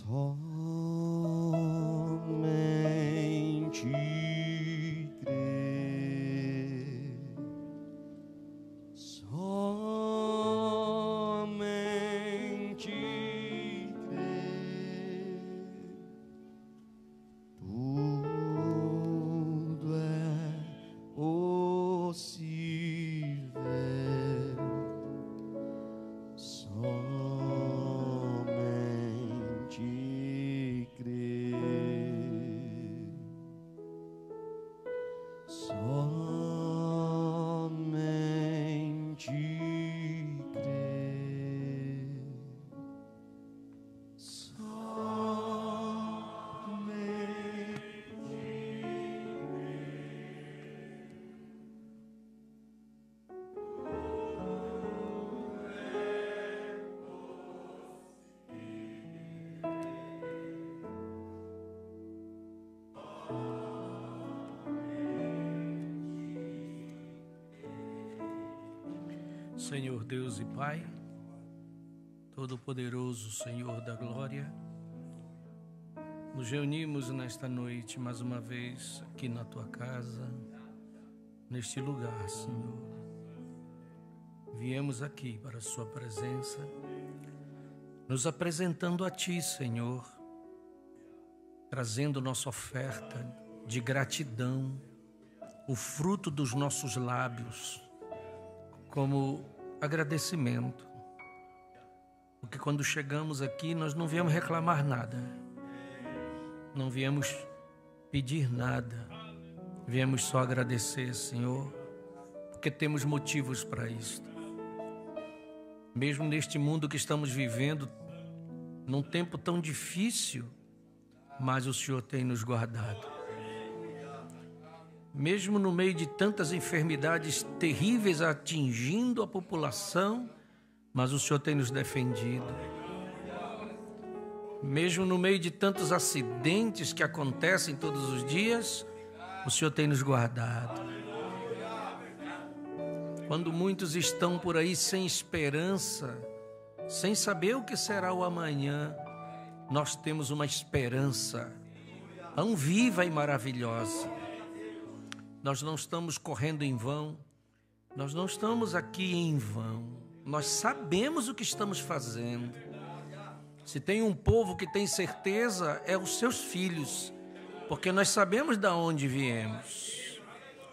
Somente crer, somente crer, tudo é possível. Somente crer, somente crer, Senhor Deus e Pai, Todo-Poderoso, Senhor da Glória, nos reunimos nesta noite mais uma vez aqui na Tua casa, neste lugar, Senhor. Viemos aqui para a Sua presença, nos apresentando a Ti, Senhor, trazendo nossa oferta de gratidão, o fruto dos nossos lábios, como agradecimento, porque quando chegamos aqui nós não viemos reclamar nada, não viemos pedir nada, viemos só agradecer, Senhor, porque temos motivos para isto. Mesmo neste mundo que estamos vivendo, num tempo tão difícil, mas o Senhor tem nos guardado. Mesmo no meio de tantas enfermidades terríveis atingindo a população, mas o Senhor tem nos defendido. Mesmo no meio de tantos acidentes que acontecem todos os dias, o Senhor tem nos guardado. Quando muitos estão por aí sem esperança, sem saber o que será o amanhã, nós temos uma esperança tão viva e maravilhosa. Nós não estamos correndo em vão, nós não estamos aqui em vão, nós sabemos o que estamos fazendo. Se tem um povo que tem certeza, é os seus filhos, porque nós sabemos de onde viemos,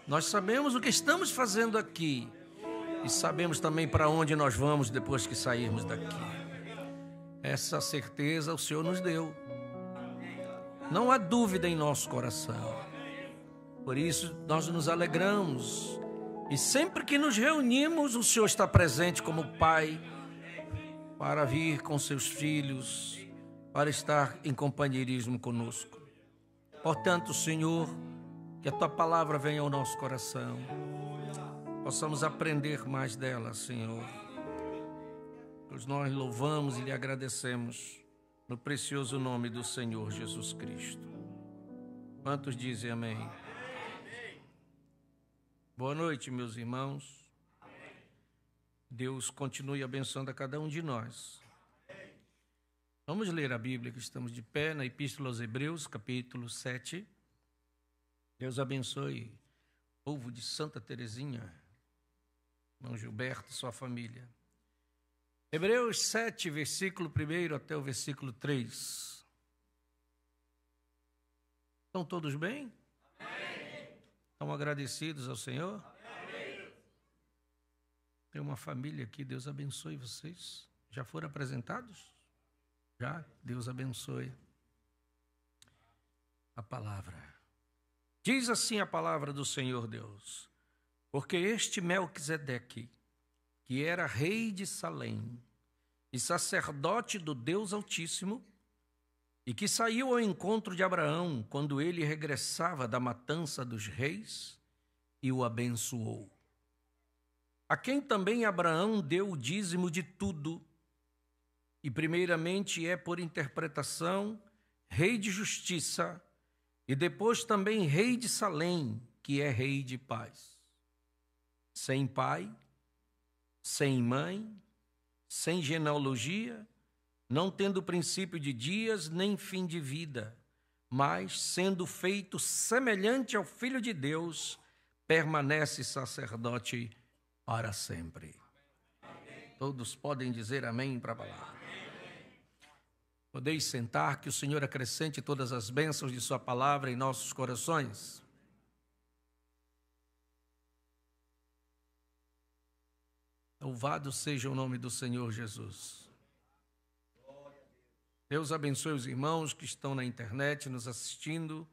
nós sabemos o que estamos fazendo aqui e sabemos também para onde nós vamos depois que sairmos daqui. Essa certeza o Senhor nos deu, não há dúvida em nosso coração. Por isso, nós nos alegramos. E sempre que nos reunimos, o Senhor está presente como Pai, para vir com seus filhos, para estar em companheirismo conosco. Portanto, Senhor, que a Tua palavra venha ao nosso coração, possamos aprender mais dela, Senhor. Pois nós louvamos e lhe agradecemos no precioso nome do Senhor Jesus Cristo. Quantos dizem amém? Boa noite, meus irmãos. Deus continue abençoando a cada um de nós. Vamos ler a Bíblia, que estamos de pé, na Epístola aos Hebreus, capítulo 7. Deus abençoe o povo de Santa Teresinha, irmão Gilberto e sua família. Hebreus 7, versículo 1 até o versículo 3. Estão todos bem? Estão agradecidos ao Senhor? Amém. Tem uma família aqui, Deus abençoe vocês. Já foram apresentados? Já? Deus abençoe. A palavra. Diz assim a palavra do Senhor Deus: porque este Melquisedeque, que era rei de Salém e sacerdote do Deus Altíssimo, e que saiu ao encontro de Abraão quando ele regressava da matança dos reis e o abençoou. A quem também Abraão deu o dízimo de tudo, e primeiramente é por interpretação rei de justiça, e depois também rei de Salém, que é rei de paz. Sem pai, sem mãe, sem genealogia, não tendo princípio de dias nem fim de vida, mas, sendo feito semelhante ao Filho de Deus, permanece sacerdote para sempre. Amém. Todos podem dizer amém para a palavra. Amém. Podeis sentar, que o Senhor acrescente todas as bênçãos de sua palavra em nossos corações. Louvado seja o nome do Senhor Jesus. Deus abençoe os irmãos que estão na internet nos assistindo.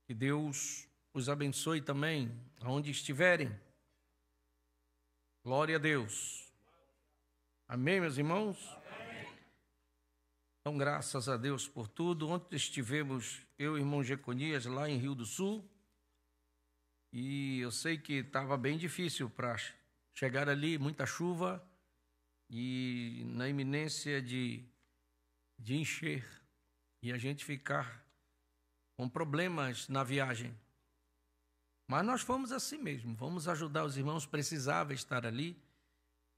Que Deus os abençoe também, aonde estiverem. Glória a Deus. Amém, meus irmãos? Amém. Então, graças a Deus por tudo. Ontem estivemos, eu e o irmão Jeconias, lá em Rio do Sul. E eu sei que estava bem difícil para chegar ali, muita chuva. E na iminência de encher e a gente ficar com problemas na viagem. Mas nós fomos assim mesmo, vamos ajudar os irmãos, precisava estar ali,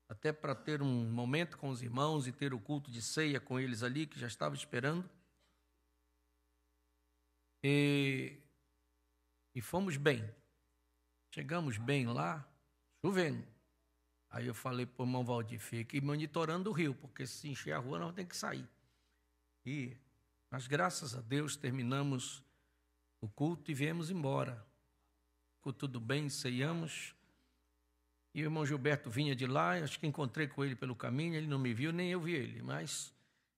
até para ter um momento com os irmãos e ter o culto de ceia com eles ali, que já estava esperando. E fomos bem, chegamos bem lá, chovendo. Aí eu falei para o irmão Valdir, fique monitorando o rio, porque se encher a rua nós temos que sair. Mas graças a Deus terminamos o culto e viemos embora. Ficou tudo bem, ceiamos. E o irmão Gilberto vinha de lá, acho que encontrei com ele pelo caminho, ele não me viu, nem eu vi ele, mas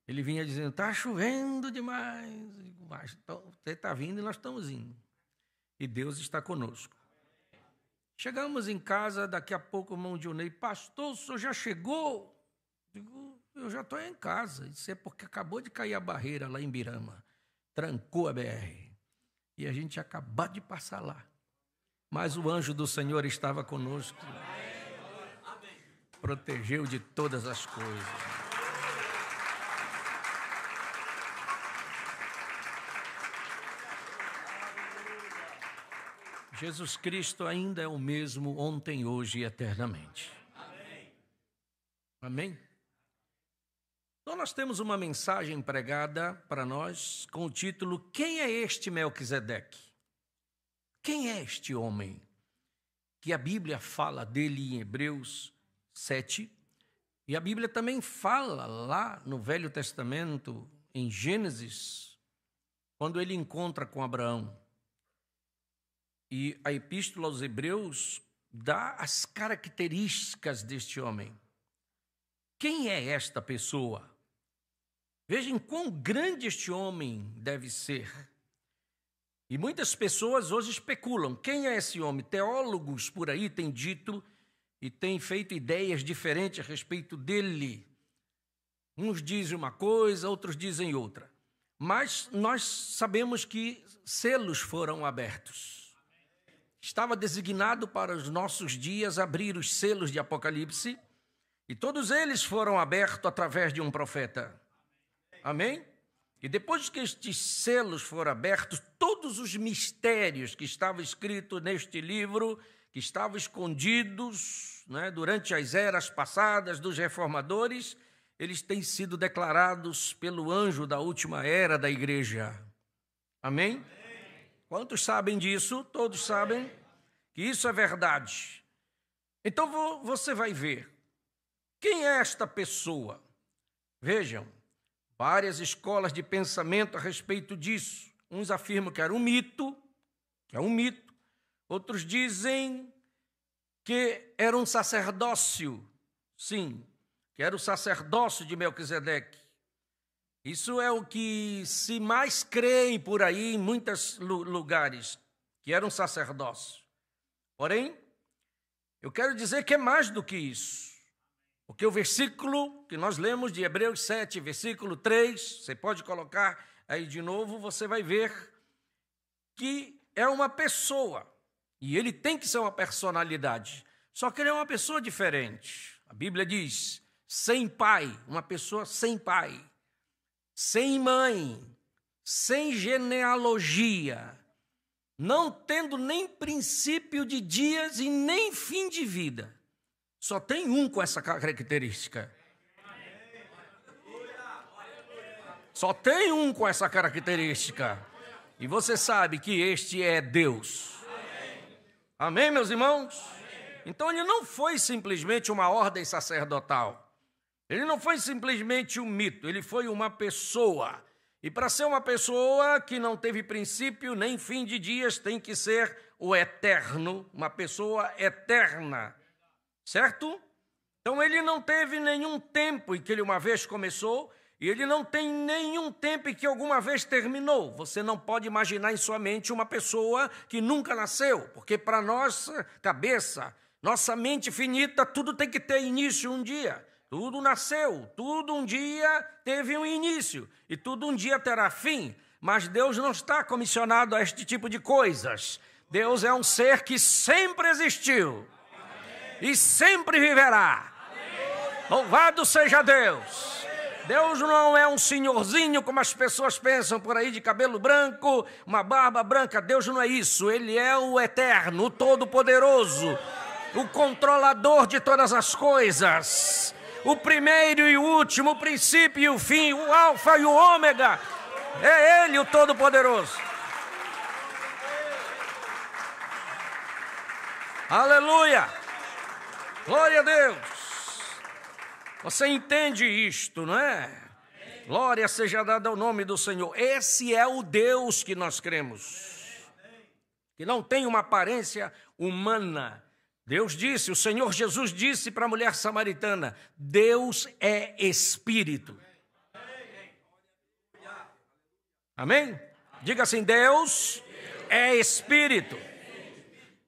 ele vinha dizendo, está chovendo demais. Mas você está vindo e nós estamos indo. E Deus está conosco. Chegamos em casa, daqui a pouco o irmão Dionei, pastor, o senhor já chegou? Digo, eu já estou em casa. Isso é porque acabou de cair a barreira lá em Birama. Trancou a BR. E a gente acabou de passar lá. Mas o anjo do Senhor estava conosco. Protegeu de todas as coisas. Jesus Cristo ainda é o mesmo ontem, hoje e eternamente. Amém? Então nós temos uma mensagem pregada para nós com o título Quem é este Melquisedeque? Quem é este homem? Que a Bíblia fala dele em Hebreus 7 e a Bíblia também fala lá no Velho Testamento, em Gênesis, quando ele encontra com Abraão. E a Epístola aos Hebreus dá as características deste homem. Quem é esta pessoa? Vejam quão grande este homem deve ser. E muitas pessoas hoje especulam. Quem é esse homem? Teólogos por aí têm dito e têm feito ideias diferentes a respeito dele. Uns dizem uma coisa, outros dizem outra. Mas nós sabemos que selos foram abertos. Estava designado para os nossos dias abrir os selos de Apocalipse e todos eles foram abertos através de um profeta. Amém? E depois que estes selos foram abertos, todos os mistérios que estavam escritos neste livro, que estavam escondidos, né, durante as eras passadas dos reformadores, eles têm sido declarados pelo anjo da última era da igreja. Amém? Amém. Quantos sabem disso? Todos sabem que isso é verdade. Então você vai ver. Quem é esta pessoa? Vejam. Várias escolas de pensamento a respeito disso. Uns afirmam que era um mito, Outros dizem que era um sacerdócio. Sim, que era o sacerdócio de Melquisedeque. Isso é o que se mais creem por aí em muitos lugares, que era um sacerdócio. Porém, eu quero dizer que é mais do que isso. Porque o versículo que nós lemos de Hebreus 7, versículo 3, você pode colocar aí de novo, você vai ver que é uma pessoa. E ele tem que ser uma personalidade. Só que ele é uma pessoa diferente. A Bíblia diz, sem pai, uma pessoa sem pai, sem mãe, sem genealogia, não tendo nem princípio de dias e nem fim de vida. Só tem um com essa característica. Só tem um com essa característica. E você sabe que este é Deus. Amém, meus irmãos? Então ele não foi simplesmente uma ordem sacerdotal. Ele não foi simplesmente um mito, ele foi uma pessoa. E para ser uma pessoa que não teve princípio nem fim de dias, tem que ser o eterno, uma pessoa eterna, certo? Então ele não teve nenhum tempo em que ele uma vez começou, e ele não tem nenhum tempo em que alguma vez terminou. Você não pode imaginar em sua mente uma pessoa que nunca nasceu, porque para nossa cabeça, nossa mente finita, tudo tem que ter início um dia. Tudo nasceu, tudo um dia teve um início e tudo um dia terá fim. Mas Deus não está comissionado a este tipo de coisas. Deus é um ser que sempre existiu e sempre viverá. Louvado seja Deus. Deus não é um senhorzinho como as pessoas pensam por aí, de cabelo branco, uma barba branca. Deus não é isso. Ele é o eterno, o todo-poderoso, o controlador de todas as coisas. O primeiro e o último, o princípio e o fim, o alfa e o ômega. É Ele o Todo-Poderoso. Aleluia! Glória a Deus! Você entende isto, não é? Glória seja dada ao nome do Senhor. Esse é o Deus que nós cremos, que não tem uma aparência humana. Deus disse, o Senhor Jesus disse para a mulher samaritana, Deus é Espírito. Amém? Diga assim, Deus é Espírito.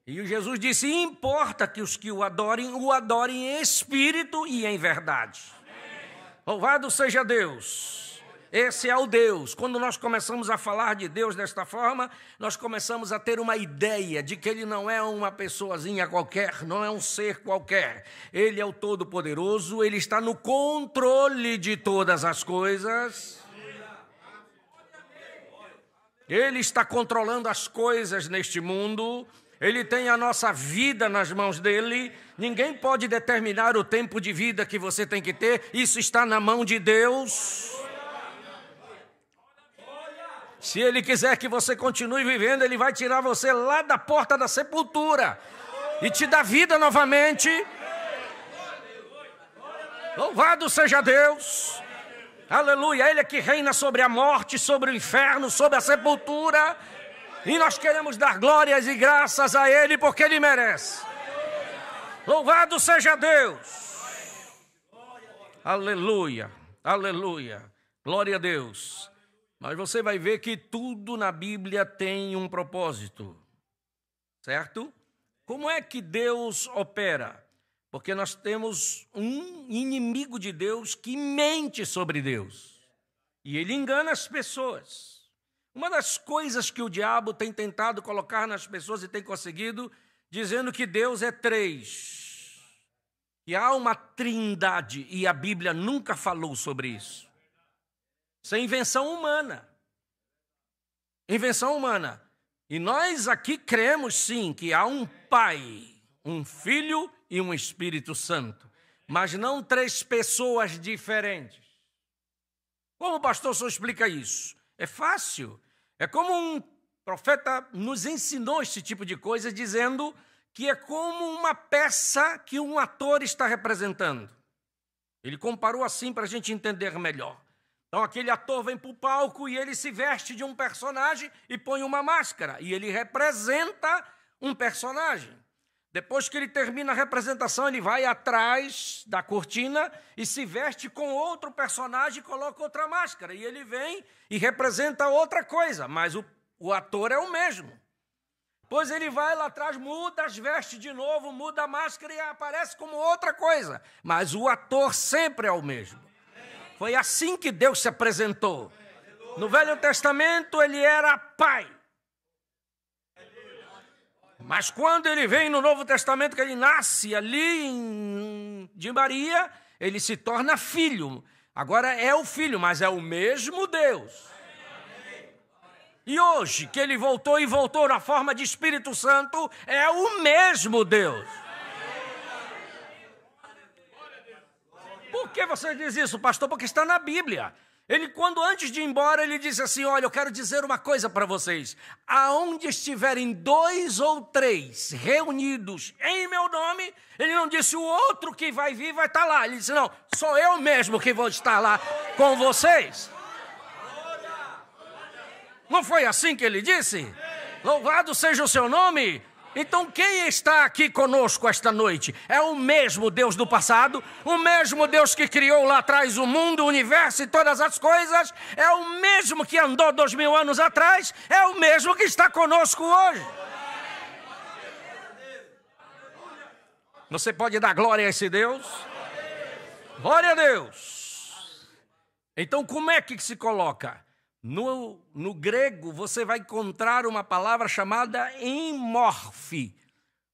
E Jesus disse, importa que os que o adorem em Espírito e em verdade. Louvado seja Deus. Esse é o Deus. Quando nós começamos a falar de Deus desta forma, nós começamos a ter uma ideia de que Ele não é uma pessoazinha qualquer, não é um ser qualquer. Ele é o Todo-Poderoso, Ele está no controle de todas as coisas. Ele está controlando as coisas neste mundo. Ele tem a nossa vida nas mãos dele. Ninguém pode determinar o tempo de vida que você tem que ter. Isso está na mão de Deus. Se Ele quiser que você continue vivendo, Ele vai tirar você lá da porta da sepultura e te dar vida novamente. Louvado seja Deus. Aleluia. Ele é que reina sobre a morte, sobre o inferno, sobre a sepultura. E nós queremos dar glórias e graças a Ele, porque Ele merece. Louvado seja Deus. Aleluia. Aleluia. Glória a Deus. Mas você vai ver que tudo na Bíblia tem um propósito, certo? Como é que Deus opera? Porque nós temos um inimigo de Deus que mente sobre Deus. E ele engana as pessoas. Uma das coisas que o diabo tem tentado colocar nas pessoas e tem conseguido, dizendo que Deus é três. E há uma trindade, e a Bíblia nunca falou sobre isso. Isso é invenção humana. Invenção humana. E nós aqui cremos sim que há um Pai, um Filho e um Espírito Santo. Mas não três pessoas diferentes. Como o pastor só explica isso? É fácil. É como um profeta nos ensinou esse tipo de coisa, dizendo que é como uma peça que um ator está representando. Ele comparou assim para a gente entender melhor. Então aquele ator vem para o palco e ele se veste de um personagem e põe uma máscara. E ele representa um personagem. Depois que ele termina a representação, ele vai atrás da cortina e se veste com outro personagem e coloca outra máscara. E ele vem e representa outra coisa, mas o ator é o mesmo. Depois ele vai lá atrás, muda as vestes de novo, muda a máscara e aparece como outra coisa. Mas o ator sempre é o mesmo. Foi assim que Deus se apresentou. No Velho Testamento ele era pai. Mas quando ele vem no Novo Testamento, que ele nasce ali de Maria, ele se torna filho. Agora é o filho, mas é o mesmo Deus. E hoje, que ele voltou e voltou na forma de Espírito Santo, é o mesmo Deus. Por que você diz isso, pastor? Porque está na Bíblia. Ele, quando antes de ir embora, ele disse assim: olha, eu quero dizer uma coisa para vocês. Aonde estiverem 2 ou 3 reunidos em meu nome, ele não disse o outro que vai vir vai estar lá. Ele disse: não, sou eu mesmo que vou estar lá com vocês. Não foi assim que ele disse? Louvado seja o seu nome. Então quem está aqui conosco esta noite? É o mesmo Deus do passado, o mesmo Deus que criou lá atrás o mundo, o universo e todas as coisas, é o mesmo que andou 2000 anos atrás, é o mesmo que está conosco hoje. Você pode dar glória a esse Deus? Glória a Deus! Então como é que se coloca? No grego, você vai encontrar uma palavra chamada emorfe.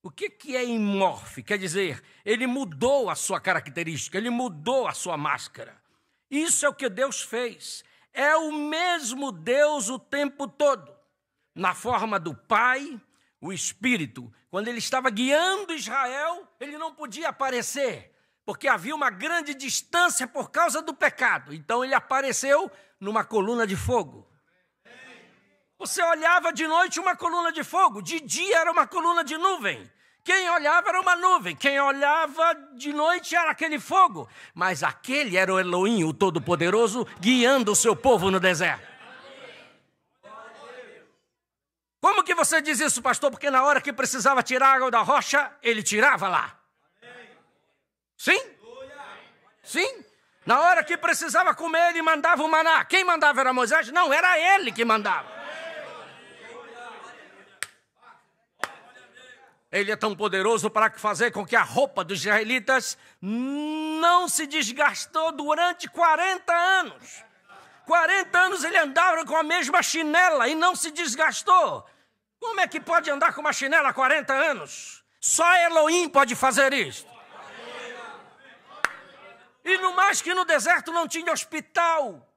O que é emorfe? Quer dizer, ele mudou a sua característica, ele mudou a sua máscara. Isso é o que Deus fez. É o mesmo Deus o tempo todo. Na forma do Pai, o Espírito. Quando ele estava guiando Israel, ele não podia aparecer, porque havia uma grande distância por causa do pecado. Então ele apareceu numa coluna de fogo. Você olhava de noite uma coluna de fogo, de dia era uma coluna de nuvem. Quem olhava era uma nuvem, quem olhava de noite era aquele fogo. Mas aquele era o Elohim, o Todo-Poderoso, guiando o seu povo no deserto. Como que você diz isso, pastor? Porque na hora que precisava tirar água da rocha, ele tirava lá. Sim? Sim? Na hora que precisava comer, ele mandava o maná. Quem mandava era Moisés? Não, era ele que mandava. Ele é tão poderoso para fazer com que a roupa dos israelitas não se desgastou durante 40 anos. 40 anos ele andava com a mesma chinela e não se desgastou. Como é que pode andar com uma chinela há 40 anos? Só Elohim pode fazer isso. E no mais que no deserto não tinha hospital,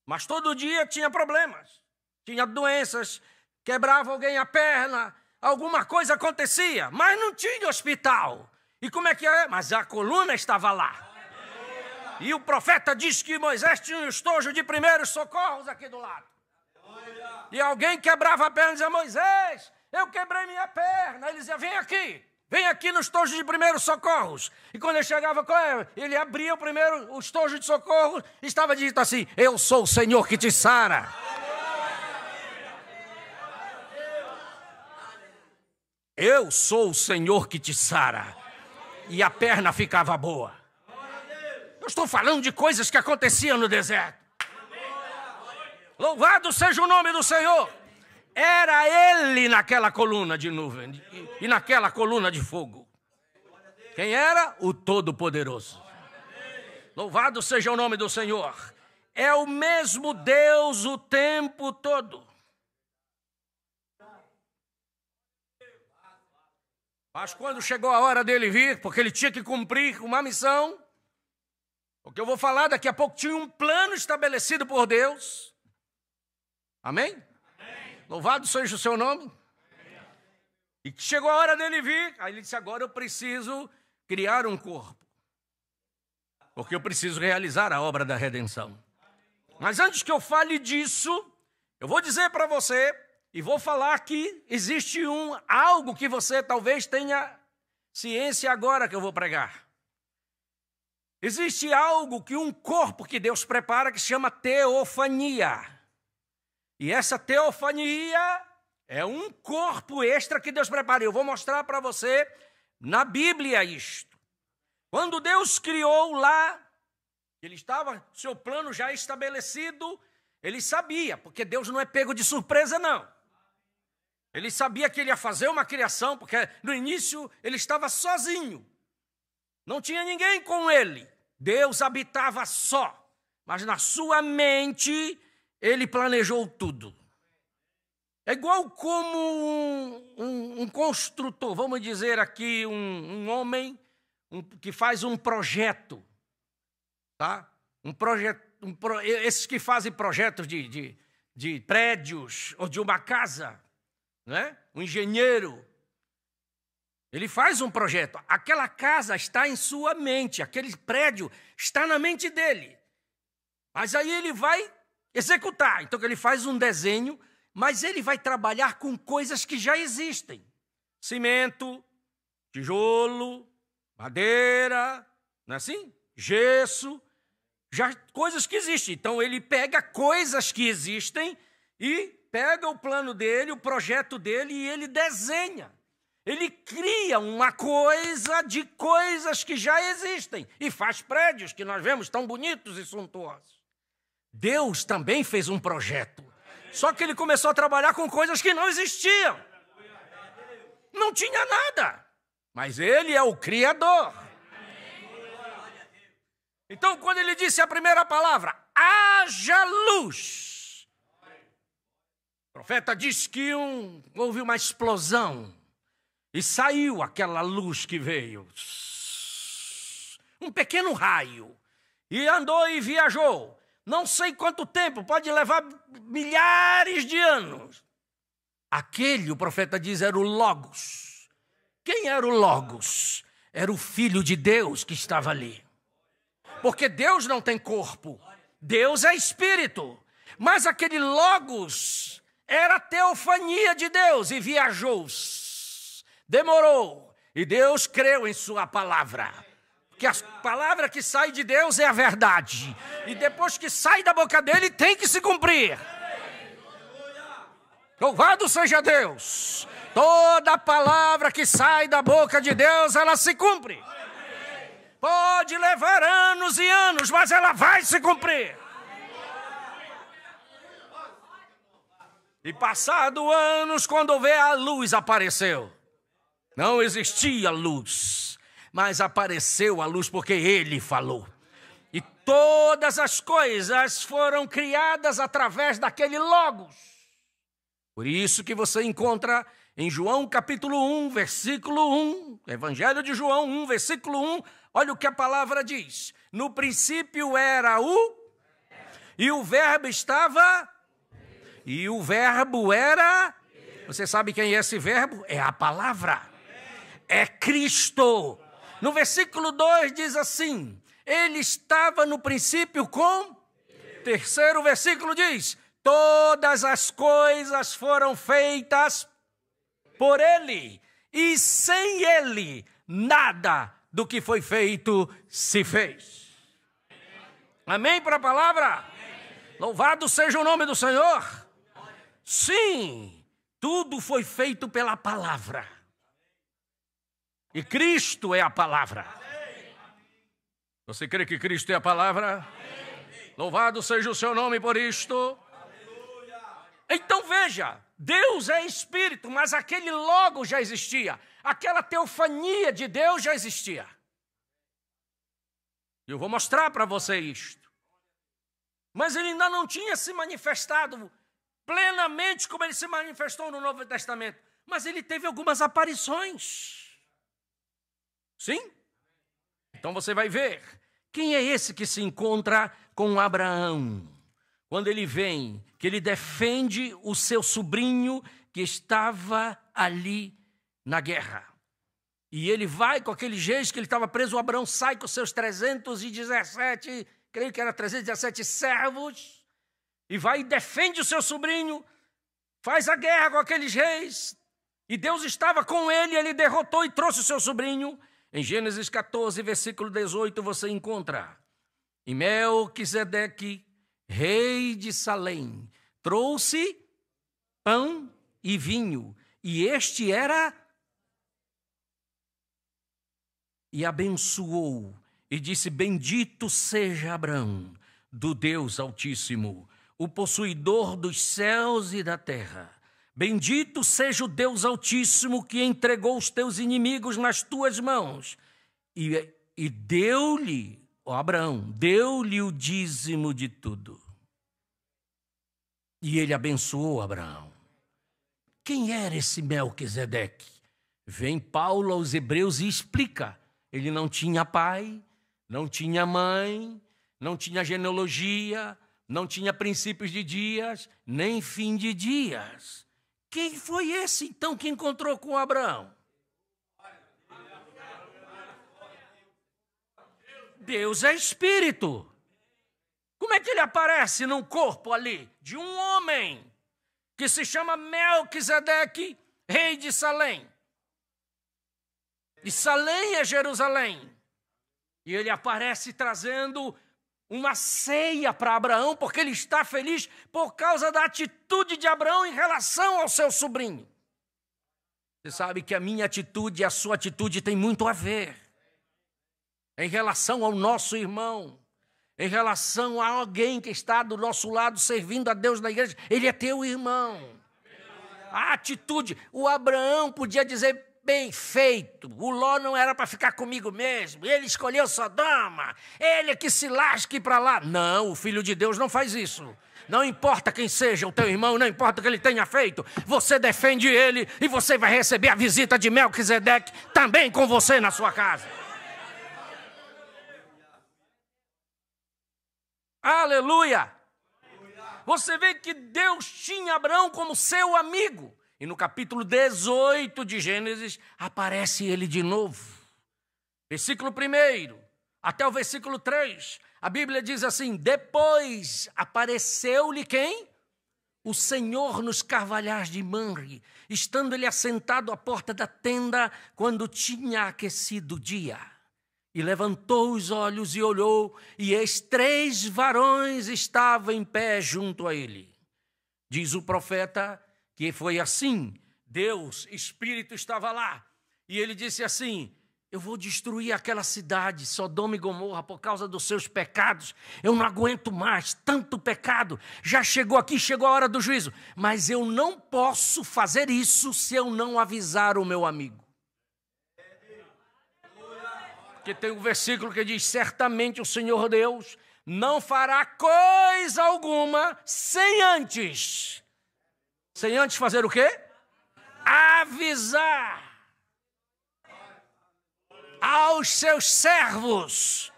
mas todo dia tinha problemas, tinha doenças, quebrava alguém a perna, alguma coisa acontecia, mas não tinha hospital. E como é que é? Mas a coluna estava lá. E o profeta diz que Moisés tinha um estojo de primeiros socorros aqui do lado. E alguém quebrava a perna e dizia: Moisés, eu quebrei minha perna. Ele dizia: vem aqui no estojo de primeiros socorros. E quando ele chegava, ele abria o estojo de socorro, estava dito assim: eu sou o Senhor que te sara. Eu sou o Senhor que te sara. E a perna ficava boa. Eu estou falando de coisas que aconteciam no deserto. Louvado seja o nome do Senhor. Era ele naquela coluna de nuvem e naquela coluna de fogo. Quem era? O Todo-Poderoso. Louvado seja o nome do Senhor. É o mesmo Deus o tempo todo. Mas quando chegou a hora dele vir, porque ele tinha que cumprir uma missão, o que eu vou falar daqui a pouco tinha um plano estabelecido por Deus. Amém? Louvado seja o seu nome. E chegou a hora dele vir, aí ele disse: agora eu preciso criar um corpo, porque eu preciso realizar a obra da redenção. Mas antes que eu fale disso, eu vou dizer para você, e vou falar que existe algo que você talvez tenha ciência agora que eu vou pregar. Existe algo que um corpo que Deus prepara que se chama teofania. E essa teofania é um corpo extra que Deus prepara. Eu vou mostrar para você na Bíblia isto. Quando Deus criou lá, seu plano já estabelecido, ele sabia, porque Deus não é pego de surpresa, não. Ele sabia que ele ia fazer uma criação, porque no início ele estava sozinho. Não tinha ninguém com ele. Deus habitava só. Mas na sua mente ele planejou tudo. É igual como um construtor, vamos dizer aqui, um homem que faz um projeto, tá? Esses que fazem projetos de prédios ou de uma casa, né? Um engenheiro, ele faz um projeto. Aquela casa está em sua mente, aquele prédio está na mente dele. Mas aí ele vai executar. Então ele faz um desenho, mas ele vai trabalhar com coisas que já existem. Cimento, tijolo, madeira, não é assim? Gesso, já coisas que existem. Então ele pega coisas que existem e pega o plano dele, o projeto dele e ele desenha. Ele cria uma coisa de coisas que já existem e faz prédios que nós vemos tão bonitos e suntuosos. Deus também fez um projeto, só que ele começou a trabalhar com coisas que não existiam. Não tinha nada, mas ele é o Criador. Então, quando ele disse a primeira palavra, haja luz, o profeta disse que houve uma explosão. E saiu aquela luz que veio, um pequeno raio, e andou e viajou. Não sei quanto tempo, pode levar milhares de anos. Aquele, o profeta diz, era o Logos. Quem era o Logos? Era o Filho de Deus que estava ali. Porque Deus não tem corpo, Deus é espírito. Mas aquele Logos era a teofania de Deus e viajou. Demorou, e Deus creu em sua palavra, porque a palavra que sai de Deus é a verdade, e depois que sai da boca dele tem que se cumprir. Louvado seja Deus! Toda palavra que sai da boca de Deus, ela se cumpre. Pode levar anos e anos, mas ela vai se cumprir. E passado anos, quando vê a luz apareceu. Não existia luz, mas apareceu a luz porque ele falou. E todas as coisas foram criadas através daquele Logos. Por isso que você encontra em João capítulo 1, versículo 1, Evangelho de João 1, versículo 1, olha o que a palavra diz. No princípio era e o verbo estava, e o verbo era, você sabe quem é esse verbo? É a palavra. É Cristo. No versículo 2 diz assim, ele estava no princípio com, terceiro versículo diz, todas as coisas foram feitas por ele, e sem ele, nada do que foi feito se fez. Amém para a palavra? Louvado seja o nome do Senhor. Sim, tudo foi feito pela palavra. E Cristo é a palavra. Você crê que Cristo é a palavra? Louvado seja o seu nome por isto. Então veja, Deus é espírito, mas aquele logo já existia. Aquela teofania de Deus já existia. Eu vou mostrar para você isto. Mas ele ainda não tinha se manifestado plenamente como ele se manifestou no Novo Testamento. Mas ele teve algumas aparições. Sim? Então você vai ver. Quem é esse que se encontra com Abraão? Quando ele vem, que ele defende o seu sobrinho que estava ali na guerra. E ele vai com aquele jeito que ele estava preso, o Abraão sai com seus 317, creio que era 317 servos, e vai e defende o seu sobrinho, faz a guerra com aqueles reis, e Deus estava com ele, ele derrotou e trouxe o seu sobrinho. Em Gênesis 14, versículo 18, você encontra, e Melquisedeque, rei de Salém, trouxe pão e vinho, e este era, e abençoou, e disse, bendito seja Abraão, do Deus Altíssimo, o possuidor dos céus e da terra. Bendito seja o Deus Altíssimo que entregou os teus inimigos nas tuas mãos. E deu-lhe, Abraão, deu-lhe o dízimo de tudo. E ele abençoou Abraão. Quem era esse Melquisedeque? Vem Paulo aos Hebreus e explica. Ele não tinha pai, não tinha mãe, não tinha genealogia, não tinha princípios de dias, nem fim de dias. Quem foi esse, então, que encontrou com Abraão? Deus é espírito. Como é que ele aparece num corpo ali de um homem que se chama Melquisedeque, rei de Salém? E Salém é Jerusalém. E ele aparece trazendo uma ceia para Abraão, porque ele está feliz por causa da atitude de Abraão em relação ao seu sobrinho. Você sabe que a minha atitude e a sua atitude tem muito a ver em relação ao nosso irmão, em relação a alguém que está do nosso lado servindo a Deus na igreja. Ele é teu irmão. A atitude, o Abraão podia dizer: bem feito, o Ló não era para ficar comigo mesmo, ele escolheu Sodoma, ele é que se lasque para lá. Não, o Filho de Deus não faz isso. Não importa quem seja o teu irmão, não importa o que ele tenha feito, você defende ele e você vai receber a visita de Melquisedeque também com você na sua casa. Aleluia! Você vê que Deus tinha Abraão como seu amigo. E no capítulo 18 de Gênesis, aparece ele de novo. Versículo 1 até o versículo 3. A Bíblia diz assim: depois apareceu-lhe quem? O Senhor nos carvalhais de Manre, estando ele assentado à porta da tenda, quando tinha aquecido o dia. E levantou os olhos e olhou, e eis 3 varões estavam em pé junto a ele. Diz o profeta que foi assim: Deus, Espírito, estava lá, e ele disse assim: eu vou destruir aquela cidade, Sodoma e Gomorra, por causa dos seus pecados. Eu não aguento mais tanto pecado, já chegou aqui, chegou a hora do juízo, mas eu não posso fazer isso se eu não avisar o meu amigo. Porque tem um versículo que diz: certamente o Senhor Deus não fará coisa alguma sem antes fazer o quê? Avisar aos seus servos,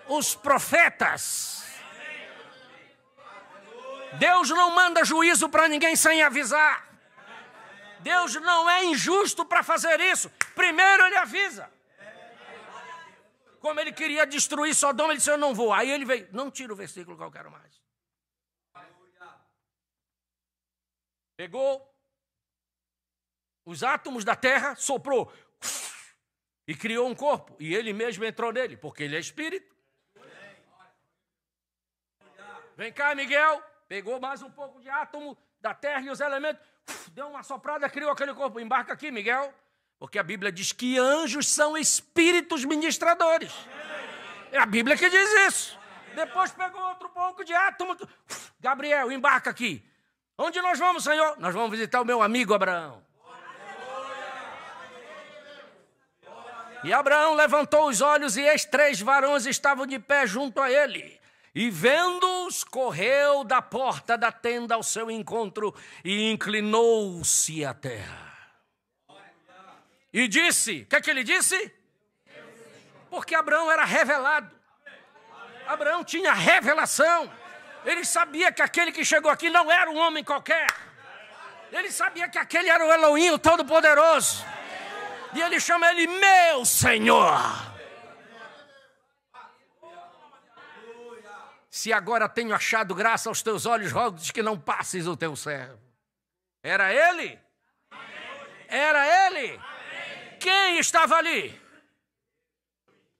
os profetas. Deus não manda juízo para ninguém sem avisar. Deus não é injusto para fazer isso. Primeiro ele avisa. Como ele queria destruir Sodoma, ele disse: eu não vou. Aí ele veio: não tira o versículo que eu quero mais. Pegou os átomos da terra, soprou e criou um corpo. E ele mesmo entrou nele, porque ele é espírito. Vem cá, Miguel. Pegou mais um pouco de átomo da terra e os elementos, deu uma soprada, criou aquele corpo. Embarca aqui, Miguel. Porque a Bíblia diz que anjos são espíritos ministradores. É a Bíblia que diz isso. Depois pegou outro pouco de átomo. Gabriel, embarca aqui. Onde nós vamos, Senhor? Nós vamos visitar o meu amigo Abraão. E Abraão levantou os olhos, e eis 3 varões estavam de pé junto a ele. E vendo-os, correu da porta da tenda ao seu encontro e inclinou-se à terra. E disse: o que é que ele disse? Porque Abraão era revelado. Abraão tinha revelação. Ele sabia que aquele que chegou aqui não era um homem qualquer. Ele sabia que aquele era o Elohim, o Todo-Poderoso. E ele chama ele meu Senhor. Se agora tenho achado graça aos teus olhos, rogo-te que não passes o teu servo. Era ele? Era ele? Quem estava ali?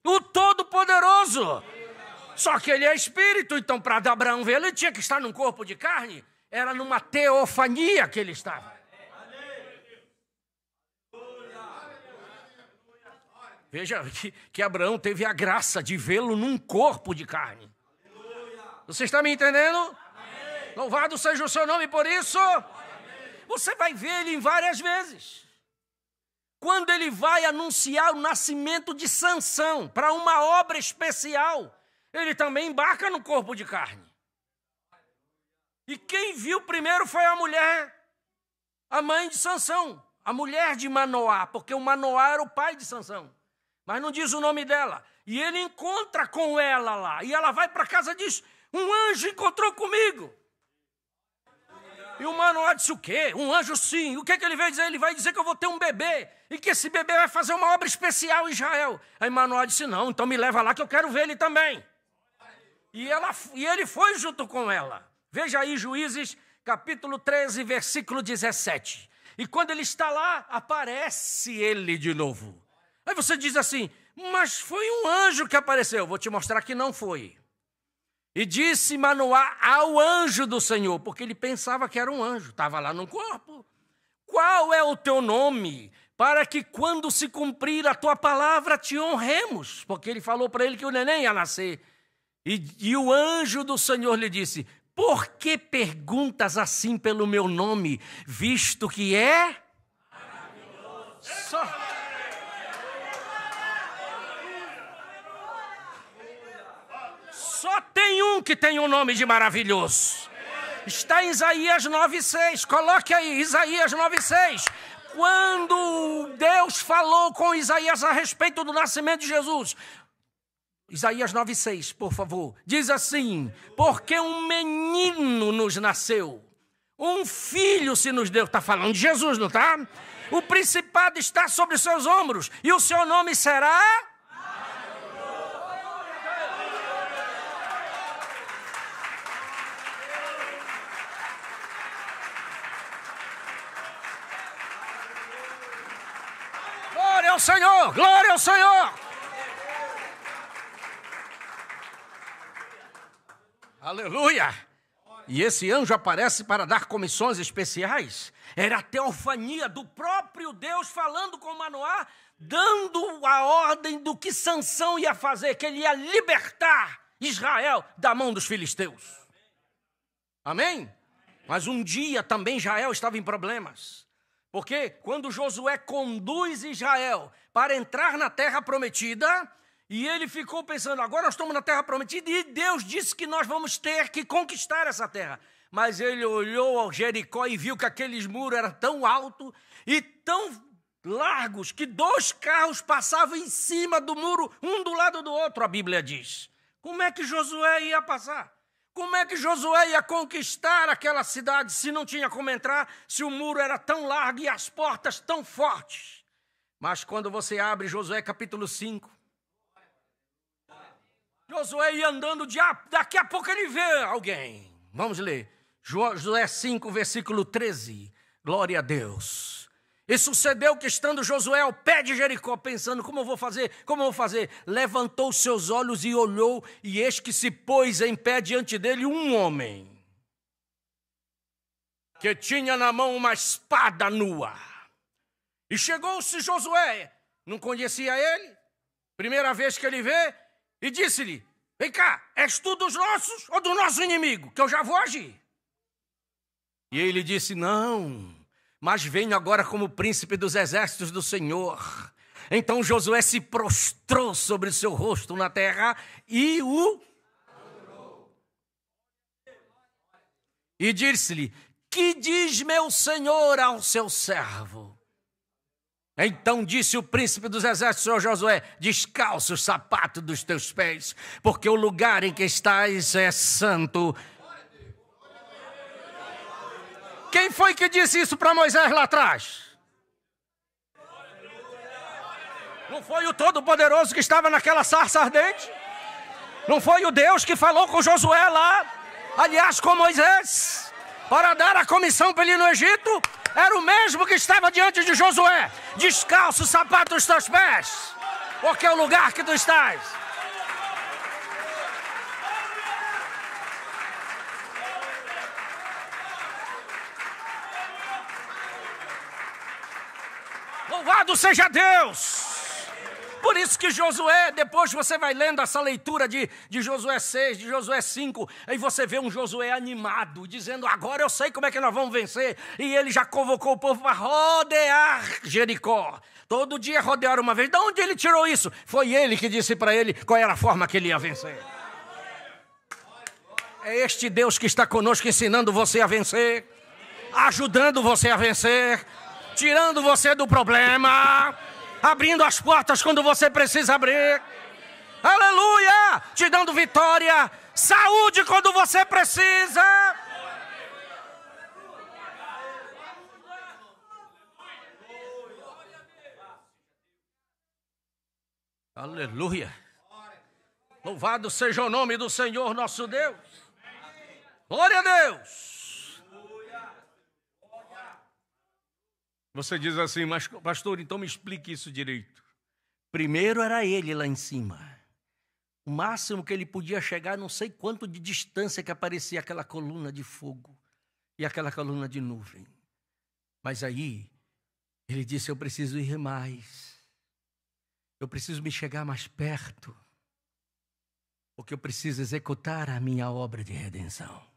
O Todo-Poderoso. Só que ele é espírito, então para Abraão ver, ele tinha que estar num corpo de carne. Era numa teofania que ele estava. Veja que Abraão teve a graça de vê-lo num corpo de carne. Você está me entendendo? Louvado seja o seu nome por isso. Você vai ver ele em várias vezes. Quando ele vai anunciar o nascimento de Sansão para uma obra especial, ele também embarca no corpo de carne. E quem viu primeiro foi a mulher, a mãe de Sansão, a mulher de Manoá, porque o Manoá era o pai de Sansão, mas não diz o nome dela. E ele encontra com ela lá, e ela vai para casa e diz: um anjo encontrou comigo. E o Manoá disse: o quê? Um anjo, sim. O que é que ele vai dizer? Ele vai dizer que eu vou ter um bebê, e que esse bebê vai fazer uma obra especial em Israel. Aí Manoá disse: não, então me leva lá que eu quero ver ele também. E ele foi junto com ela. Veja aí Juízes, capítulo 13, versículo 17. E quando ele está lá, aparece ele de novo. Aí você diz assim, mas foi um anjo que apareceu. Vou te mostrar que não foi. E disse Manoá ao anjo do Senhor, porque ele pensava que era um anjo, estava lá no corpo. Qual é o teu nome? Para que quando se cumprir a tua palavra te honremos. Porque ele falou para ele que o neném ia nascer. E o anjo do Senhor lhe disse, por que perguntas assim pelo meu nome, visto que é maravilhoso? Só tem um que tem um nome de maravilhoso. Está em Isaías 9,6. Coloque aí, Isaías 9,6. Quando Deus falou com Isaías a respeito do nascimento de Jesus. Isaías 9,6, por favor. Diz assim, porque um menino nos nasceu. Um filho se nos deu. Está falando de Jesus, não está? O principado está sobre os seus ombros. E o seu nome será... Glória ao Senhor! Glória ao Senhor! Aleluia! E esse anjo aparece para dar comissões especiais. Era a teofania do próprio Deus falando com Manoá, dando a ordem do que Sansão ia fazer, que ele ia libertar Israel da mão dos filisteus. Amém? Mas um dia também Israel estava em problemas. Porque quando Josué conduz Israel para entrar na terra prometida, e ele ficou pensando, agora nós estamos na terra prometida, e Deus disse que nós vamos ter que conquistar essa terra. Mas ele olhou ao Jericó e viu que aqueles muros eram tão altos e tão largos, que 2 carros passavam em cima do muro, um do lado do outro, a Bíblia diz. Como é que Josué ia passar? Como é que Josué ia conquistar aquela cidade se não tinha como entrar, se o muro era tão largo e as portas tão fortes? Mas quando você abre Josué capítulo 5, Josué ia andando, daqui a pouco ele vê alguém. Vamos ler. Josué 5, versículo 13. Glória a Deus. E sucedeu que estando Josué ao pé de Jericó, pensando, como eu vou fazer? Levantou os seus olhos e olhou, e eis que se pôs em pé diante dele um homem, que tinha na mão uma espada nua. E chegou-se Josué, não conhecia ele, primeira vez que ele vê, e disse-lhe, vem cá, és tu dos nossos ou do nosso inimigo, que eu já vou agir? E ele disse, não, mas venho agora como príncipe dos exércitos do Senhor. Então Josué se prostrou sobre o seu rosto na terra e e disse-lhe, que diz meu senhor ao seu servo? Então disse o príncipe dos exércitos ao Josué, descalça os sapatos dos teus pés, porque o lugar em que estás é santo. Quem foi que disse isso para Moisés lá atrás? Não foi o Todo-Poderoso que estava naquela sarça ardente? Não foi o Deus que falou com Josué lá, aliás com Moisés, para dar a comissão para ele ir no Egito? Era o mesmo que estava diante de Josué. Descalça o sapato dos teus pés, porque é o lugar que tu estás. Louvado seja Deus! Por isso que Josué, depois você vai lendo essa leitura de Josué 6, de Josué 5, aí você vê um Josué animado, dizendo, agora eu sei como é que nós vamos vencer. E ele já convocou o povo para rodear Jericó. Todo dia rodear uma vez. De onde ele tirou isso? Foi ele que disse para ele qual era a forma que ele ia vencer. É este Deus que está conosco, ensinando você a vencer, ajudando você a vencer, tirando você do problema, abrindo as portas quando você precisa abrir. Aleluia! Te dando vitória, saúde quando você precisa. Aleluia! Louvado seja o nome do Senhor nosso Deus. Glória a Deus. Você diz assim, mas pastor, então me explique isso direito. Primeiro era ele lá em cima. O máximo que ele podia chegar, não sei quanto de distância que aparecia aquela coluna de fogo e aquela coluna de nuvem. Mas aí, ele disse, eu preciso ir mais. Eu preciso me chegar mais perto. Porque eu preciso executar a minha obra de redenção.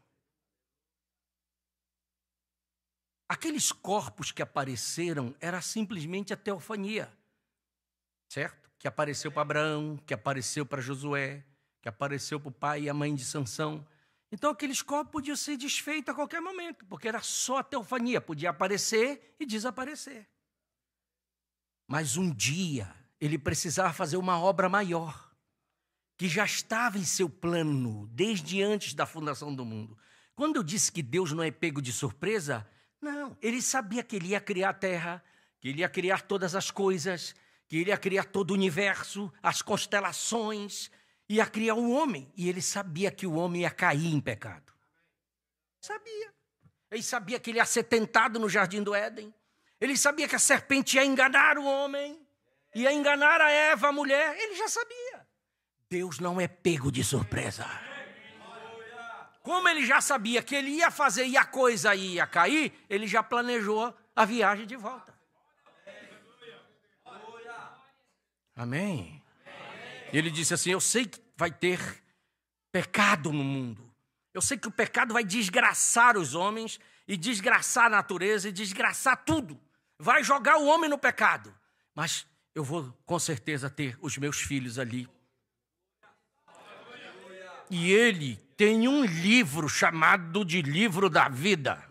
Aqueles corpos que apareceram era simplesmente a teofania, certo? Que apareceu para Abraão, que apareceu para Josué, que apareceu para o pai e a mãe de Sansão. Então aqueles corpos podiam ser desfeitos a qualquer momento, porque era só a teofania, podia aparecer e desaparecer. Mas um dia ele precisava fazer uma obra maior, que já estava em seu plano desde antes da fundação do mundo. Quando eu disse que Deus não é pego de surpresa, não, ele sabia que ele ia criar a terra, que ele ia criar todas as coisas, que ele ia criar todo o universo, as constelações, ia criar o homem. E ele sabia que o homem ia cair em pecado. Sabia. Ele sabia que ele ia ser tentado no jardim do Éden. Ele sabia que a serpente ia enganar o homem, ia enganar a Eva, a mulher. Ele já sabia. Deus não é pego de surpresa. Como ele já sabia que ele ia fazer e a coisa ia cair, ele já planejou a viagem de volta. Amém? Ele disse assim, eu sei que vai ter pecado no mundo. Eu sei que o pecado vai desgraçar os homens e desgraçar a natureza e desgraçar tudo. Vai jogar o homem no pecado. Mas eu vou com certeza ter os meus filhos ali. E ele tem um livro chamado de Livro da Vida.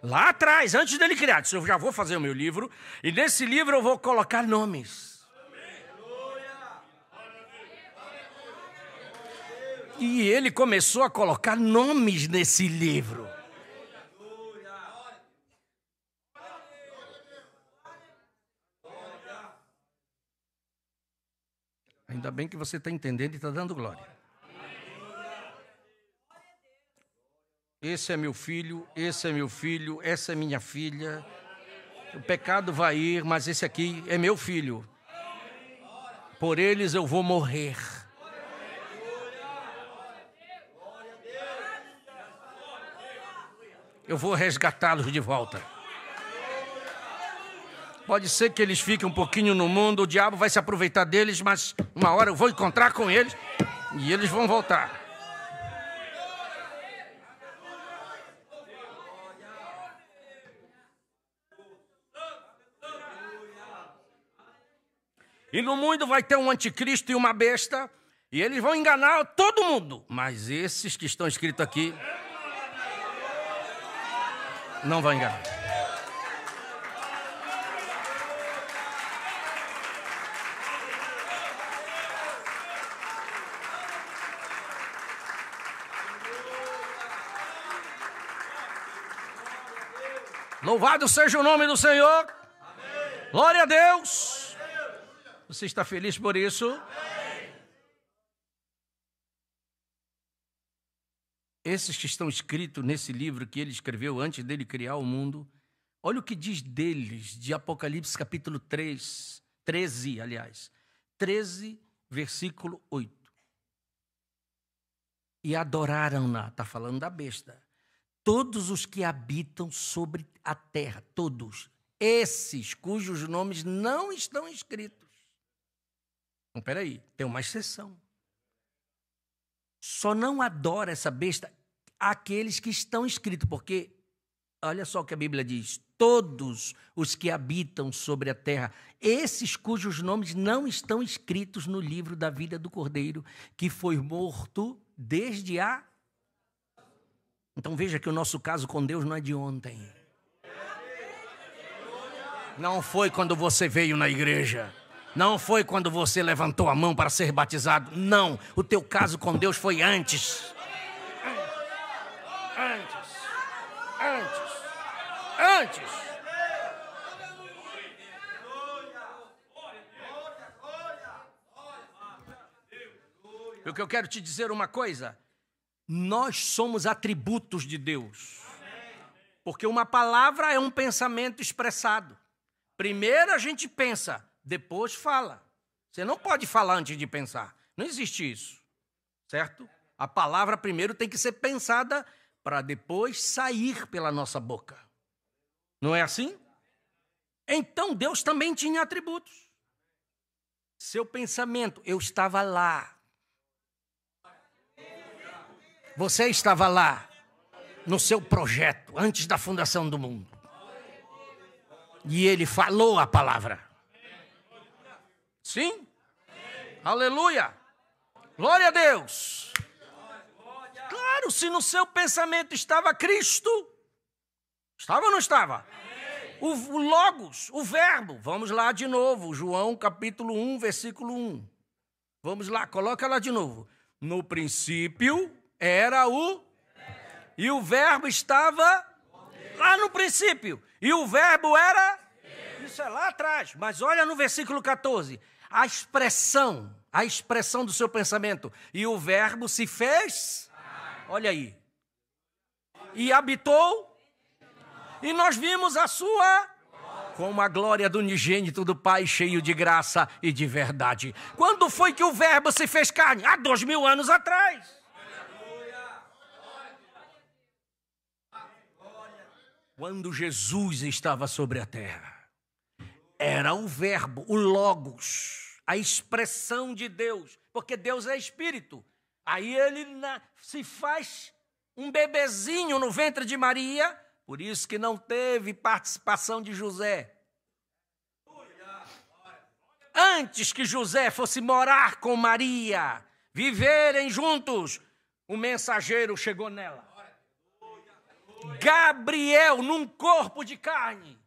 Lá atrás, antes dele criar, disse, eu já vou fazer o meu livro, e nesse livro eu vou colocar nomes. E ele começou a colocar nomes nesse livro. Ainda bem que você está entendendo e está dando glória. Esse é meu filho, esse é meu filho, essa é minha filha. O pecado vai ir, mas esse aqui é meu filho. Por eles eu vou morrer. Eu vou resgatá-los de volta. Pode ser que eles fiquem um pouquinho no mundo, o diabo vai se aproveitar deles, mas uma hora eu vou encontrar com eles e eles vão voltar. E no mundo vai ter um anticristo e uma besta, e eles vão enganar todo mundo. Mas esses que estão escritos aqui não vão enganar. Louvado seja o nome do Senhor. Amém. Glória a Deus. Você está feliz por isso? Amém. Esses que estão escritos nesse livro que ele escreveu antes dele criar o mundo, olha o que diz deles, de Apocalipse capítulo 13, 13, versículo 8. E adoraram-na, está falando da besta, todos os que habitam sobre a terra, todos, esses cujos nomes não estão escritos. Então, peraí, tem uma exceção. Só não adora essa besta aqueles que estão escritos, porque, olha só o que a Bíblia diz, todos os que habitam sobre a terra, esses cujos nomes não estão escritos no livro da vida do Cordeiro, que foi morto desde a... Então veja que o nosso caso com Deus não é de ontem. Não foi quando você veio na igreja. Não foi quando você levantou a mão para ser batizado. Não, o teu caso com Deus foi antes. Antes. O que eu quero te dizer uma coisa, nós somos atributos de Deus. Porque uma palavra é um pensamento expressado. Primeiro a gente pensa, depois fala. Você não pode falar antes de pensar. Não existe isso, certo? A palavra primeiro tem que ser pensada para depois sair pela nossa boca. Não é assim? Então Deus também tinha atributos. Seu pensamento, eu estava lá. Você estava lá, no seu projeto, antes da fundação do mundo. E ele falou a palavra. Sim? Aleluia! Glória a Deus! Claro, se no seu pensamento estava Cristo, estava ou não estava? O Logos, o verbo. Vamos lá de novo, João capítulo 1, versículo 1. Vamos lá, coloca lá de novo. No princípio era o... E o verbo estava lá no princípio. E o verbo era... Isso é lá atrás. Mas olha no versículo 14. A expressão do seu pensamento. E o verbo se fez... Olha aí. E habitou... E nós vimos a sua... Como a glória do unigênito do Pai, cheio de graça e de verdade. Quando foi que o verbo se fez carne? Há 2000 anos atrás. Quando Jesus estava sobre a terra, era o verbo, o Logos, a expressão de Deus, porque Deus é espírito. Aí ele se faz um bebezinho no ventre de Maria, por isso que não teve participação de José. Antes que José fosse morar com Maria, viverem juntos, o mensageiro chegou nela. Gabriel, num corpo de carne,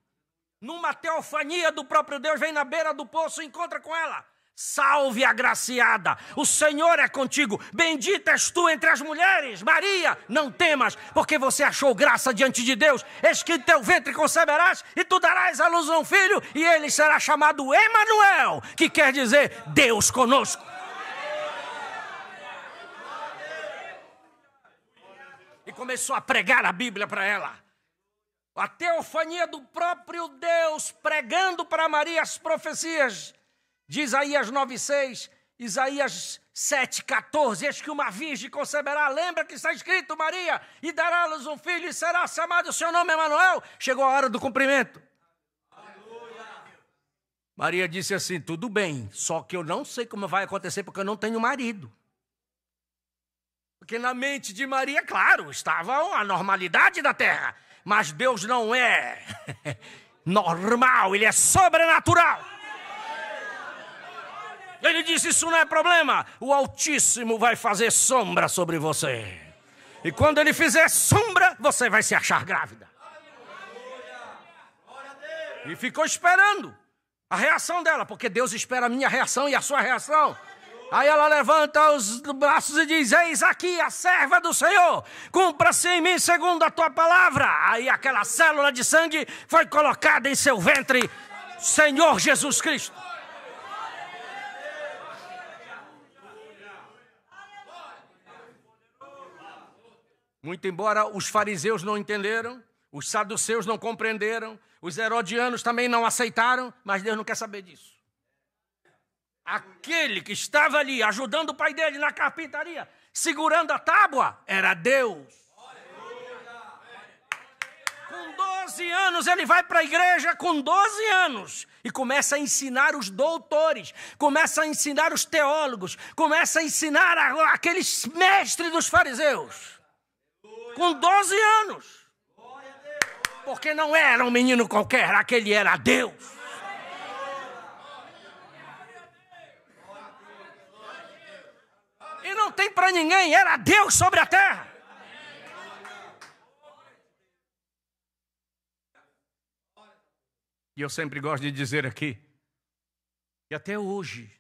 numa teofania do próprio Deus, vem na beira do poço e encontra com ela. Salve agraciada, o Senhor é contigo, bendita és tu entre as mulheres. Maria, não temas, porque você achou graça diante de Deus. Eis que em teu ventre conceberás e tu darás à luz a um filho, e ele será chamado Emanuel, que quer dizer Deus conosco. E começou a pregar a Bíblia para ela. A teofania do próprio Deus, pregando para Maria as profecias de Isaías 9,6, Isaías 7,14. Eis que uma virgem conceberá, lembra que está escrito, Maria, e dará à luz um filho, e será chamado o seu nome Emanuel. Chegou a hora do cumprimento. Aleluia. Maria disse assim, tudo bem, só que eu não sei como vai acontecer, porque eu não tenho marido. Porque na mente de Maria, claro, estava a normalidade da terra. Mas Deus não é normal, Ele é sobrenatural. Ele disse, isso não é problema. O Altíssimo vai fazer sombra sobre você. E quando Ele fizer sombra, você vai se achar grávida. E ficou esperando a reação dela, porque Deus espera a minha reação e a sua reação. Aí ela levanta os braços e diz, eis aqui a serva do Senhor, cumpra-se em mim segundo a tua palavra. Aí aquela célula de sangue foi colocada em seu ventre, Senhor Jesus Cristo. Muito embora os fariseus não entenderam, os saduceus não compreenderam, os herodianos também não aceitaram, mas Deus não quer saber disso. Aquele que estava ali ajudando o pai dele na carpintaria, segurando a tábua, era Deus. Com 12 anos, ele vai para a igreja com 12 anos e começa a ensinar os doutores, começa a ensinar os teólogos, começa a ensinar aqueles mestres dos fariseus. Com 12 anos. Porque não era um menino qualquer, aquele era Deus. E não tem para ninguém, era Deus sobre a terra. E eu sempre gosto de dizer aqui, que até hoje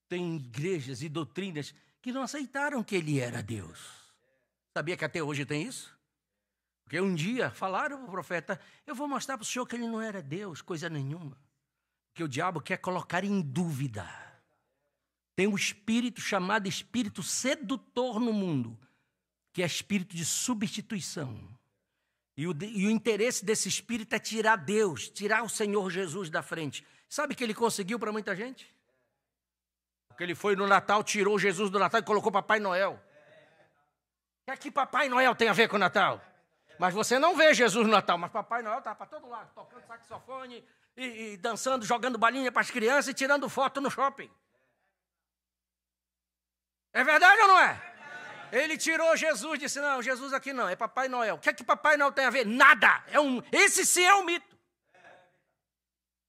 tem igrejas e doutrinas que não aceitaram que ele era Deus. Sabia que até hoje tem isso? Porque um dia falaram para o profeta, eu vou mostrar para o senhor que ele não era Deus, coisa nenhuma. Porque o diabo quer colocar em dúvida. tem um espírito chamado espírito sedutor no mundo, que é espírito de substituição. E o interesse desse espírito é tirar Deus, tirar o Senhor Jesus da frente. Sabe o que ele conseguiu para muita gente? Porque ele foi no Natal, tirou Jesus do Natal e colocou Papai Noel. O que Papai Noel tem a ver com o Natal? Mas você não vê Jesus no Natal, mas Papai Noel está para todo lado, tocando saxofone e dançando, jogando balinha para as crianças e tirando foto no shopping. É verdade ou não é? Ele tirou Jesus, disse, não, Jesus aqui não, é Papai Noel. O que é que Papai Noel tem a ver? Nada. Esse sim é um mito.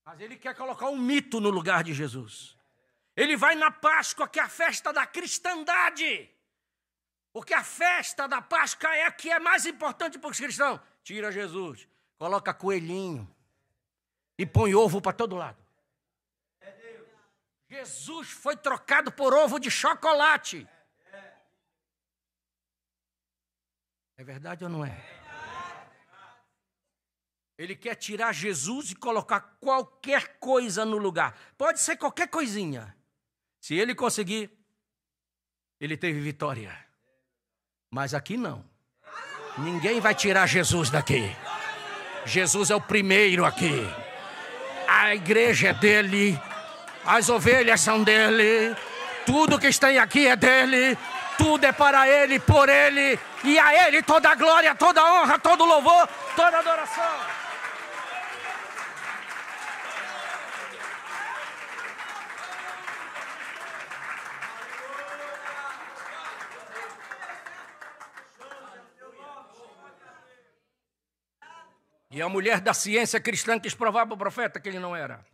Mas ele quer colocar um mito no lugar de Jesus. Ele vai na Páscoa, que é a festa da cristandade. Porque a festa da Páscoa é a que é mais importante para os cristãos. Tira Jesus, coloca coelhinho e põe ovo para todo lado. Jesus foi trocado por ovo de chocolate. É verdade ou não é? Ele quer tirar Jesus e colocar qualquer coisa no lugar. Pode ser qualquer coisinha. Se ele conseguir, ele teve vitória. Mas aqui não. Ninguém vai tirar Jesus daqui. Jesus é o primeiro aqui. A igreja é dele. As ovelhas são dele. Tudo que está aqui é dele. Tudo é para ele, por ele. E a ele toda a glória, toda a honra, todo o louvor, toda a adoração. E a mulher da ciência cristã quis provar para o profeta que ele não era.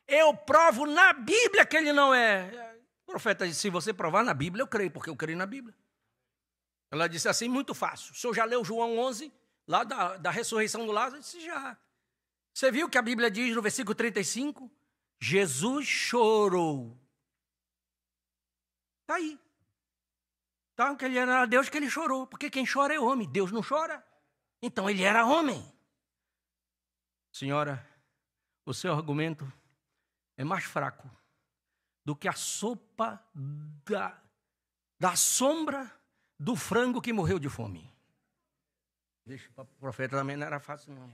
Eu provo na Bíblia que ele não é. O profeta disse, se você provar na Bíblia, eu creio, porque eu creio na Bíblia. Ela disse assim, muito fácil. O senhor já leu João 11, lá da ressurreição do Lázaro? Eu disse, já. Você viu que a Bíblia diz no versículo 35? Jesus chorou. Está aí. Então, que ele era Deus, que ele chorou. Porque quem chora é homem, Deus não chora. Então, ele era homem. Senhora, o seu argumento é mais fraco do que a sopa da sombra do frango que morreu de fome. Deixa, para o profeta também não era fácil, não.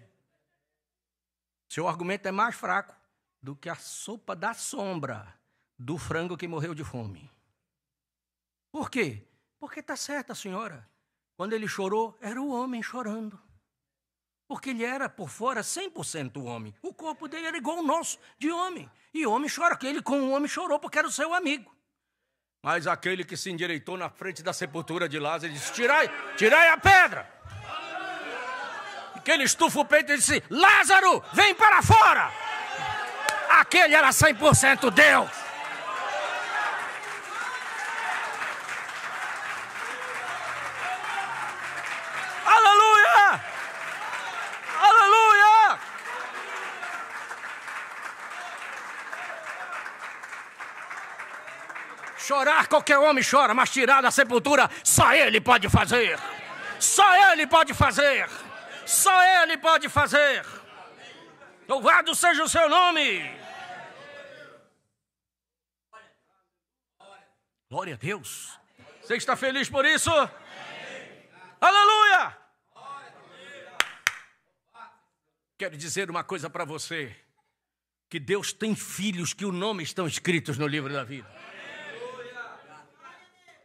Seu argumento é mais fraco do que a sopa da sombra do frango que morreu de fome. Por quê? Porque está certa a senhora. Quando ele chorou, era o homem chorando. Porque ele era, por fora, 100% homem. O corpo dele era igual ao nosso, de homem. E homem chora, que ele com o homem chorou porque era o seu amigo. Mas aquele que se endireitou na frente da sepultura de Lázaro, disse, tirai a pedra. E que ele estufa o peito e disse, Lázaro, vem para fora. Aquele era 100% Deus. Aleluia! Aleluia! Chorar, qualquer homem chora, mas tirar da sepultura, só ele pode fazer. Só ele pode fazer. Só ele pode fazer. Louvado seja o seu nome. Glória a Deus. Você está feliz por isso? Aleluia! Quero dizer uma coisa para você, que Deus tem filhos que o nome estão escritos no livro da vida.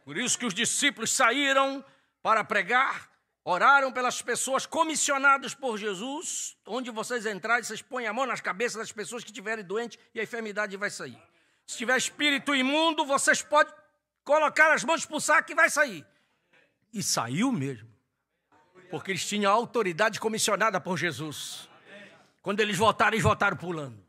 Por isso que os discípulos saíram para pregar, oraram pelas pessoas comissionadas por Jesus. Onde vocês entrarem, vocês põem a mão nas cabeças das pessoas que estiverem doentes e a enfermidade vai sair. Se tiver espírito imundo, vocês podem colocar as mãos, expulsar que vai sair. E saiu mesmo. Porque eles tinham a autoridade comissionada por Jesus. Quando eles voltaram, eles voltaram pulando.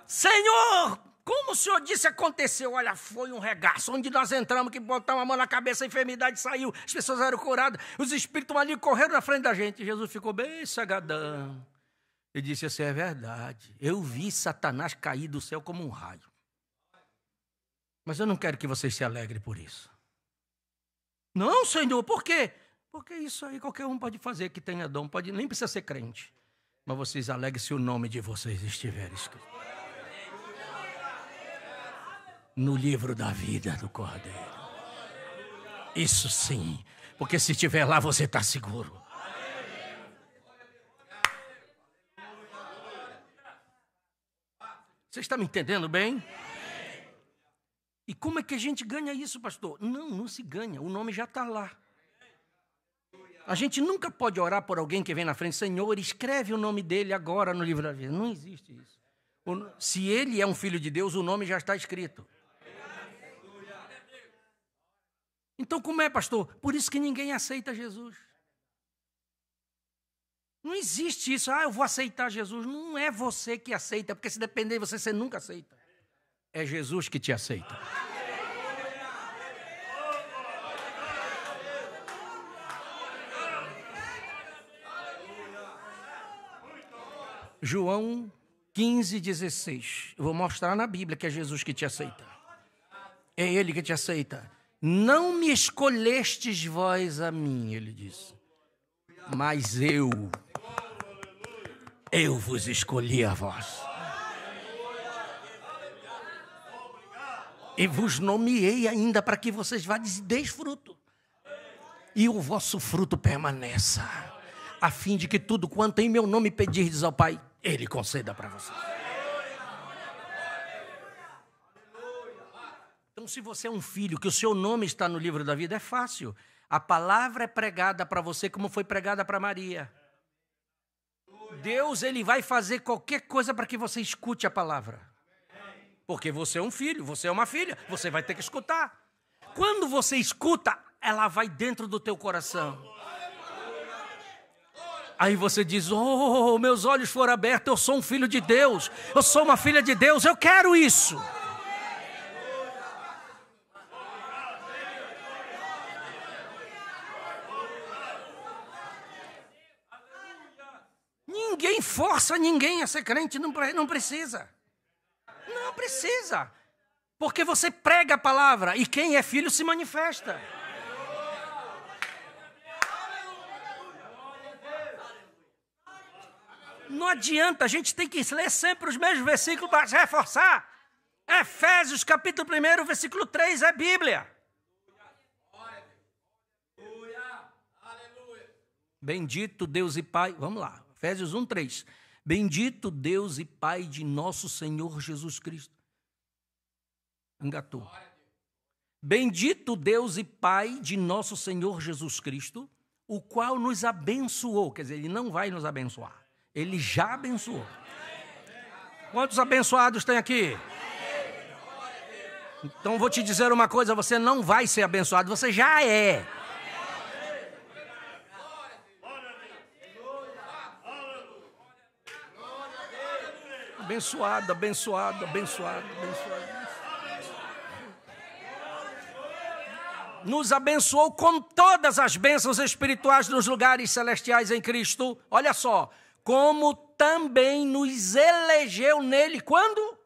Senhor, como o Senhor disse, aconteceu. Olha, foi um regaço. Onde nós entramos, que botamos a mão na cabeça, a enfermidade saiu. As pessoas eram curadas. Os espíritos malignos correram na frente da gente. Jesus ficou bem sagadão. Ele disse assim, é verdade. Eu vi Satanás cair do céu como um raio. Mas eu não quero que vocês se alegrem por isso. Não, Senhor, por quê? Porque isso aí qualquer um pode fazer que tenha dom. Nem precisa ser crente. Mas vocês alegrem se o nome de vocês estiver escrito. no livro da vida do Cordeiro. Isso sim, porque se estiver lá você está seguro. Você está me entendendo bem? E como é que a gente ganha isso, pastor? Não se ganha, o nome já está lá. A gente nunca pode orar por alguém que vem na frente, Senhor, escreve o nome dele agora no livro da vida. Não existe isso. Se ele é um filho de Deus, o nome já está escrito. Então como é, pastor? Por isso que ninguém aceita Jesus. Não existe isso, eu vou aceitar Jesus. Não é você que aceita, porque se depender de você, você nunca aceita. É Jesus que te aceita. João 15:16. Eu vou mostrar na Bíblia que é Jesus que te aceita. É Ele que te aceita. Não me escolhestes vós a mim, ele disse, mas eu vos escolhi a vós. E vos nomeei ainda para que vocês vá e deis fruto. E o vosso fruto permaneça, a fim de que tudo quanto em meu nome pedirdes ao Pai, Ele conceda para vocês. Então, se você é um filho, que o seu nome está no livro da vida, é fácil. A palavra é pregada para você como foi pregada para Maria. Deus, Ele vai fazer qualquer coisa para que você escute a palavra. Porque você é um filho, você é uma filha, você vai ter que escutar. Quando você escuta, ela vai dentro do teu coração. Aí você diz, meus olhos foram abertos, eu sou um filho de Deus, eu sou uma filha de Deus, eu quero isso. Ninguém força ninguém a ser crente, não precisa. Não precisa. Porque você prega a palavra e quem é filho se manifesta. Não adianta, a gente tem que ler sempre os mesmos versículos para reforçar. Efésios capítulo 1, versículo 3 é Bíblia. Bendito Deus e Pai, vamos lá, Efésios 1, 3. Bendito Deus e Pai de nosso Senhor Jesus Cristo. Engatou. Bendito Deus e Pai de nosso Senhor Jesus Cristo, o qual nos abençoou. Quer dizer, Ele não vai nos abençoar. Ele já abençoou. Quantos abençoados tem aqui? Então vou te dizer uma coisa, você não vai ser abençoado, você já é. Abençoado, abençoado, abençoado, abençoado. Nos abençoou com todas as bênçãos espirituais nos lugares celestiais em Cristo. Olha só, como também nos elegeu nele. Quando?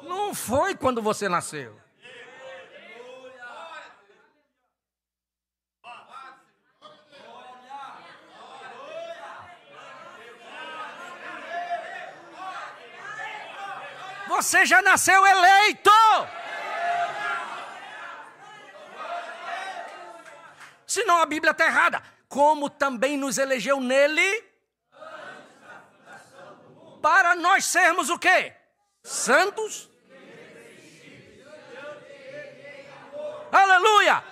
Não foi quando você nasceu. Você já nasceu eleito. Senão a Bíblia está errada. Como também nos elegeu nele para nós sermos o quê? Santos. Aleluia!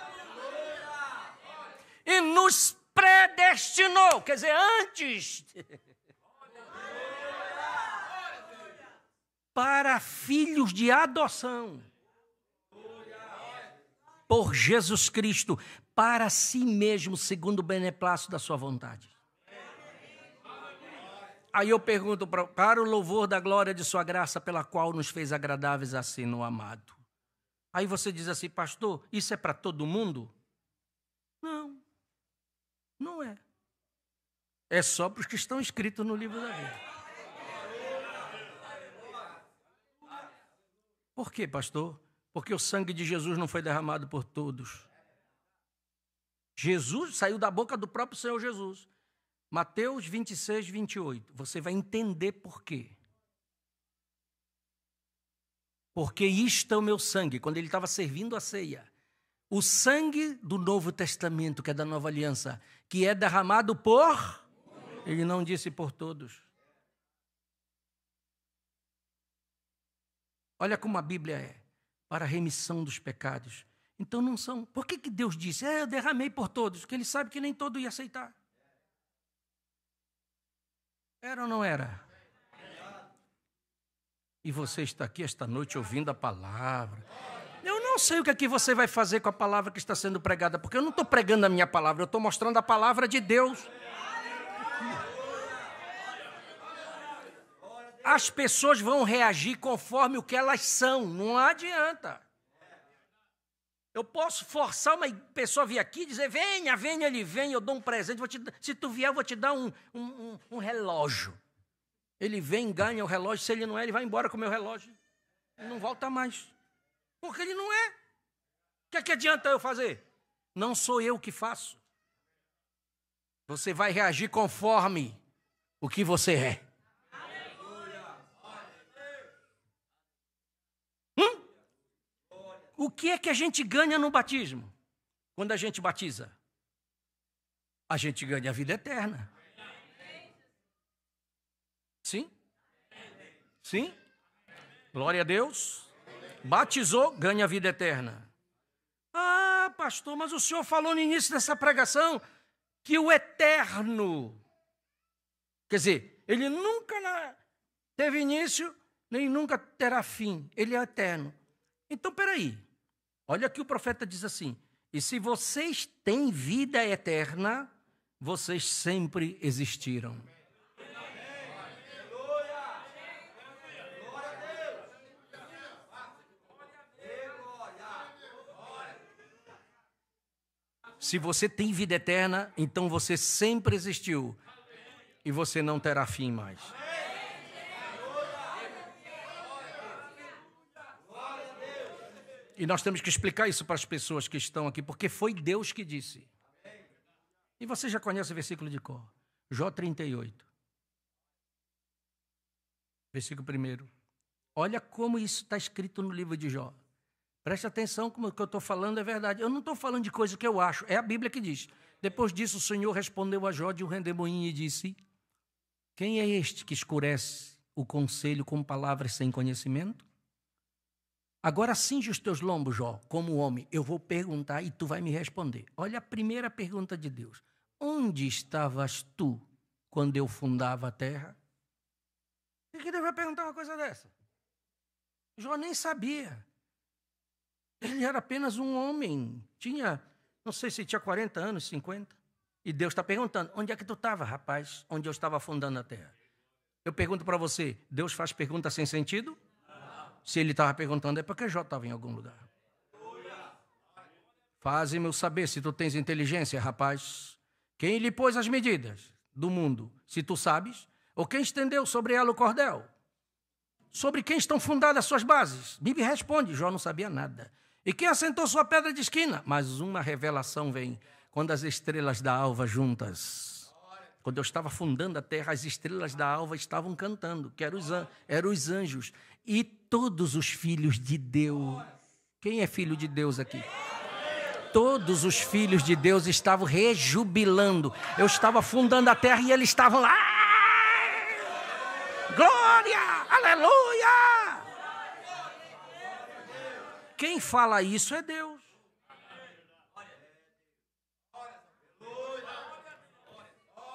E nos predestinou, quer dizer, antes, para filhos de adoção, por Jesus Cristo, para si mesmo, segundo o beneplácito da sua vontade. Aí eu pergunto, para o louvor da glória de sua graça, pela qual nos fez agradáveis assim no amado. Aí você diz assim, pastor, isso é para todo mundo? Não, não é. É só para os que estão escritos no livro da vida. Por quê, pastor? Porque o sangue de Jesus não foi derramado por todos. Jesus saiu da boca do próprio Senhor Jesus. Mateus 26, 28. Você vai entender por quê. porque isto é o meu sangue, quando ele estava servindo a ceia. O sangue do Novo Testamento, que é da Nova Aliança, que é derramado por... Ele não disse por todos. Olha como a Bíblia é, para a remissão dos pecados. Então não são... Por que Deus disse, eu derramei por todos? Porque ele sabe que nem todo ia aceitar. Era ou não era? E você está aqui esta noite ouvindo a palavra. Eu não sei o que é que você vai fazer com a palavra que está sendo pregada, porque eu não estou pregando a minha palavra, eu estou mostrando a palavra de Deus. As pessoas vão reagir conforme o que elas são, não adianta. Eu posso forçar uma pessoa a vir aqui e dizer, venha, venha, ele vem, eu dou um presente, se tu vier eu vou te dar um relógio. Ele vem, ganha o relógio, se ele não é, ele vai embora com o meu relógio. Ele não volta mais. Porque ele não é. O que adianta eu fazer? Não sou eu que faço. Você vai reagir conforme o que você é. O que é que a gente ganha no batismo? Quando a gente batiza? A gente ganha a vida eterna. Sim? Sim? Glória a Deus. Batizou, ganha a vida eterna. Ah, pastor, mas o senhor falou no início dessa pregação que o eterno, quer dizer, ele nunca teve início, nem nunca terá fim. Ele é eterno. Então, peraí. Olha que o profeta diz assim, e se vocês têm vida eterna, vocês sempre existiram. Se você tem vida eterna, então você sempre existiu e você não terá fim mais. E nós temos que explicar isso para as pessoas que estão aqui, porque foi Deus que disse. E você já conhece o versículo de cor. Jó 38. Versículo 1. Olha como isso está escrito no livro de Jó. Preste atenção, como o que eu estou falando é verdade. Eu não estou falando de coisa que eu acho, é a Bíblia que diz. Depois disso, o Senhor respondeu a Jó de um redemoinho e disse, quem é este que escurece o conselho com palavras sem conhecimento? Agora cinge os teus lombos, Jó, como homem. Eu vou perguntar e tu vai me responder. Olha a primeira pergunta de Deus. Onde estavas tu quando eu fundava a terra? Por que Deus vai perguntar uma coisa dessa? Jó nem sabia. Ele era apenas um homem. Tinha, não sei se tinha 40 anos, 50. E Deus está perguntando, onde é que tu estava, rapaz? Onde eu estava fundando a terra. Eu pergunto para você, Deus faz perguntas sem sentido? Se ele estava perguntando, é porque Jó estava em algum lugar. Faze-me saber se tu tens inteligência, rapaz. Quem lhe pôs as medidas do mundo, se tu sabes? Ou quem estendeu sobre ela o cordel? Sobre quem estão fundadas as suas bases? Me responde, Jó não sabia nada. E quem assentou sua pedra de esquina? Mas uma revelação vem, quando as estrelas da alva juntas. Quando eu estava fundando a terra, as estrelas da alva estavam cantando, que eram os anjos. E todos os filhos de Deus. Quem é filho de Deus aqui? Todos os filhos de Deus estavam rejubilando. Eu estava fundando a terra e eles estavam lá. Glória! Aleluia! Quem fala isso é Deus.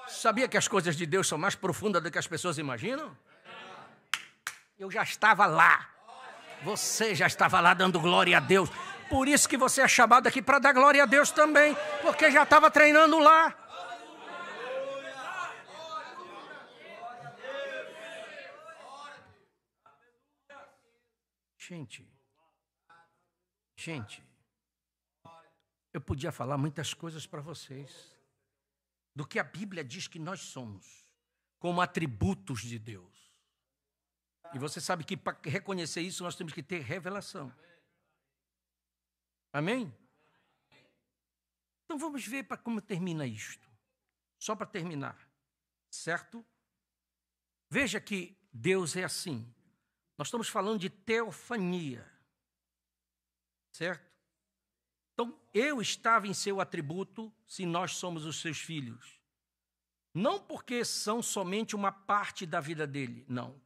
Sabia que as coisas de Deus são mais profundas do que as pessoas imaginam? Eu já estava lá. Você já estava lá dando glória a Deus. Por isso que você é chamado aqui para dar glória a Deus também. Porque já estava treinando lá. Gente, eu podia falar muitas coisas para vocês. Do que a Bíblia diz que nós somos. Como atributos de Deus. E você sabe que para reconhecer isso, nós temos que ter revelação. Amém? Então vamos ver para como termina isto. Só para terminar. Certo? Veja que Deus é assim. Nós estamos falando de teofania, certo? Então, eu estava em seu atributo se nós somos os seus filhos. Não porque são somente uma parte da vida dele, não.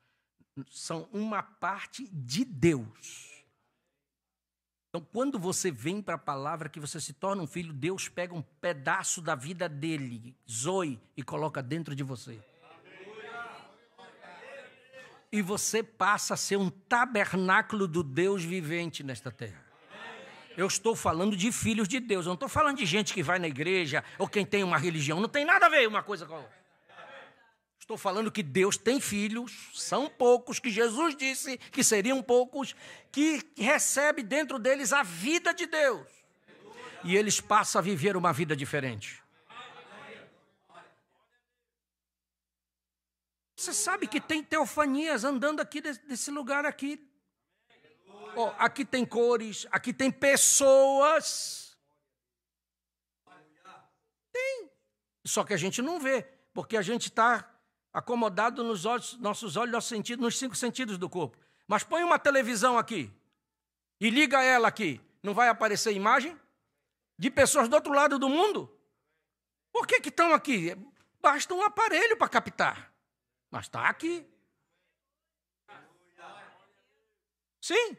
São uma parte de Deus. Então, quando você vem para a palavra que você se torna um filho, Deus pega um pedaço da vida dele, Zoe, e coloca dentro de você. E você passa a ser um tabernáculo do Deus vivente nesta terra. Eu estou falando de filhos de Deus, eu não estou falando de gente que vai na igreja ou quem tem uma religião, não tem nada a ver uma coisa com a outra. Estou falando que Deus tem filhos, são poucos, que Jesus disse que seriam poucos, que recebe dentro deles a vida de Deus. E eles passam a viver uma vida diferente. Você sabe que tem teofanias andando aqui desse lugar aqui. Oh, aqui tem cores, aqui tem pessoas. Tem. Só que a gente não vê, porque a gente está acomodado nos olhos, nossos olhos, nossos sentidos, nos 5 sentidos do corpo. Mas põe uma televisão aqui e liga ela aqui. Não vai aparecer imagem de pessoas do outro lado do mundo? Por que estão aqui? Basta um aparelho para captar. Mas está aqui. Sim.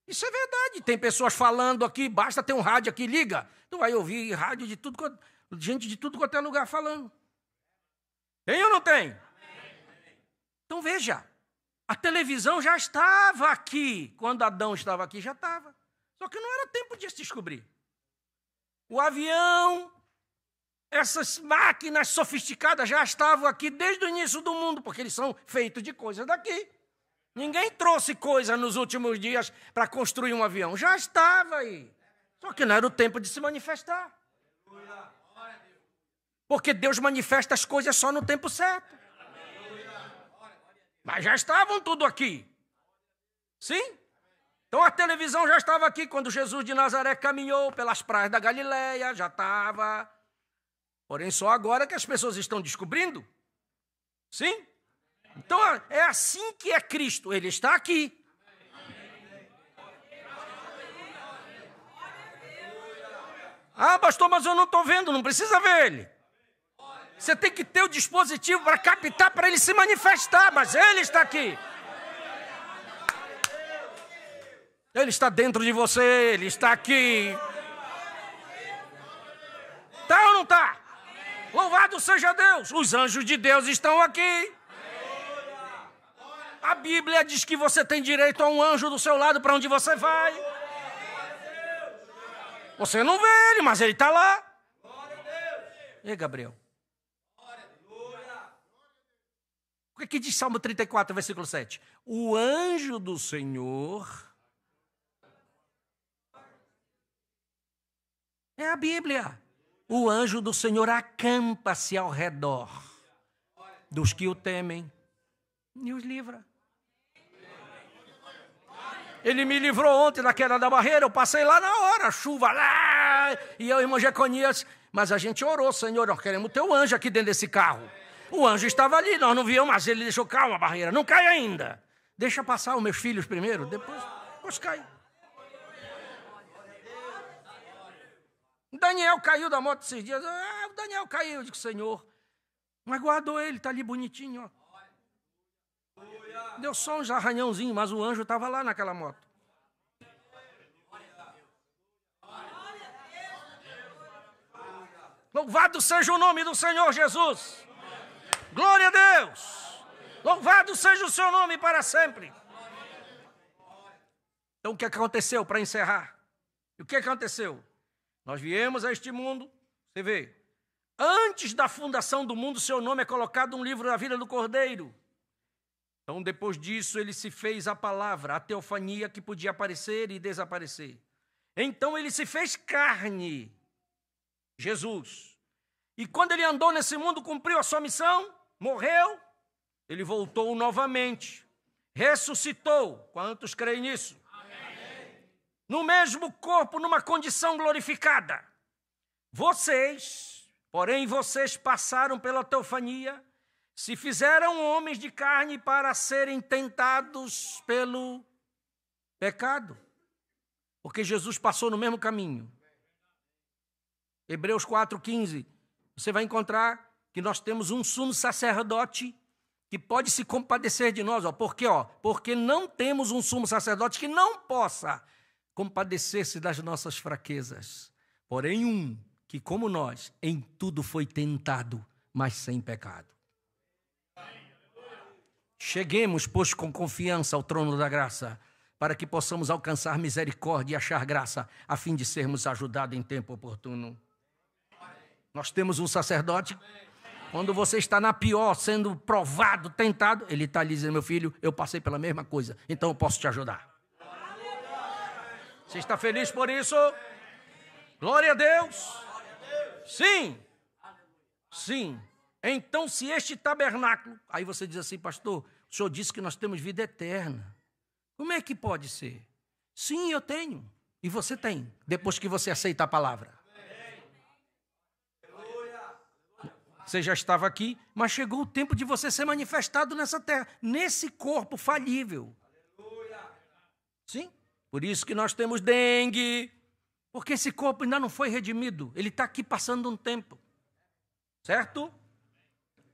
Isso é verdade. Tem pessoas falando aqui, basta ter um rádio aqui, liga. Tu vai ouvir rádio de tudo, gente de tudo quanto é lugar falando. Tem ou não tem? Então veja, a televisão já estava aqui. Quando Adão estava aqui, já estava. Só que não era tempo de se descobrir. O avião, essas máquinas sofisticadas já estavam aqui desde o início do mundo, porque eles são feitos de coisas daqui. Ninguém trouxe coisa nos últimos dias para construir um avião. Já estava aí. Só que não era o tempo de se manifestar. Porque Deus manifesta as coisas só no tempo certo. Mas já estavam tudo aqui. Sim? Então a televisão já estava aqui quando Jesus de Nazaré caminhou pelas praias da Galileia, já estava. Porém, só agora que as pessoas estão descobrindo. Sim? Então é assim que é Cristo. Ele está aqui. Ah, pastor, mas eu não estou vendo. Não precisa ver ele. Você tem que ter o dispositivo para captar, para ele se manifestar. Mas ele está aqui. Ele está dentro de você. Ele está aqui. Está ou não está? Louvado seja Deus. Os anjos de Deus estão aqui. A Bíblia diz que você tem direito a um anjo do seu lado para onde você vai. Você não vê ele, mas ele está lá. E aí, Gabriel? O que diz Salmo 34, versículo 7? O anjo do Senhor... É a Bíblia. O anjo do Senhor acampa-se ao redor dos que o temem e os livra. Ele me livrou ontem da queda da barreira, eu passei lá na hora, chuva lá, e eu e irmão Jeconias, mas a gente orou, Senhor, nós queremos ter o anjo aqui dentro desse carro. O anjo estava ali, nós não víamos, mas ele deixou, calma, a barreira, não cai ainda. Deixa passar os meus filhos primeiro, depois cai. Daniel caiu da moto esses dias, o Daniel caiu, eu digo, Senhor, mas guardou ele, está ali bonitinho, ó. Deu só uns arranhãozinhos, mas o anjo estava lá naquela moto. Louvado seja o nome do Senhor Jesus. Glória a Deus. Louvado seja o seu nome para sempre. Então o que aconteceu para encerrar? O que aconteceu? Nós viemos a este mundo, você vê, antes da fundação do mundo, seu nome é colocado no livro da vida do Cordeiro. Então, depois disso, ele se fez a palavra, a teofania que podia aparecer e desaparecer. Então, ele se fez carne, Jesus. E quando ele andou nesse mundo, cumpriu a sua missão, morreu, ele voltou novamente, ressuscitou. Quantos creem nisso? Amém. No mesmo corpo, numa condição glorificada. Porém, vocês passaram pela teofania, se fizeram homens de carne para serem tentados pelo pecado. Porque Jesus passou no mesmo caminho. Hebreus 4,15, você vai encontrar que nós temos um sumo sacerdote que pode se compadecer de nós. Por quê? Porque não temos um sumo sacerdote que não possa compadecer-se das nossas fraquezas. Porém, um que, como nós, em tudo foi tentado, mas sem pecado. Cheguemos, pois, com confiança ao trono da graça, para que possamos alcançar misericórdia e achar graça, a fim de sermos ajudados em tempo oportuno. Nós temos um sacerdote, quando você está na pior, sendo provado, tentado, ele está lhe dizendo, meu filho, eu passei pela mesma coisa, então eu posso te ajudar. Você está feliz por isso? Glória a Deus! Sim! Sim! Então, se este tabernáculo... Aí você diz assim, pastor, o senhor disse que nós temos vida eterna. Como é que pode ser? Sim, eu tenho. E você tem, depois que você aceita a palavra. Você já estava aqui, mas chegou o tempo de você ser manifestado nessa terra, nesse corpo falível. Sim, por isso que nós temos dengue, porque esse corpo ainda não foi redimido, ele está aqui passando um tempo, certo?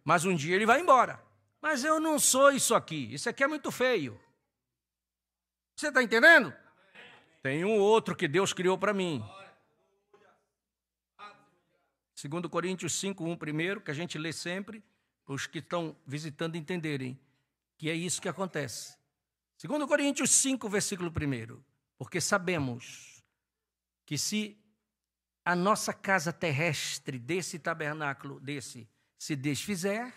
Mas um dia ele vai embora. Mas eu não sou isso aqui é muito feio. Você está entendendo? Tem um outro que Deus criou para mim. 2 Coríntios 5:1 primeiro, que a gente lê sempre, os que estão visitando entenderem, que é isso que acontece. 2 Coríntios 5, versículo 1, porque sabemos que se a nossa casa terrestre desse tabernáculo, se desfizer,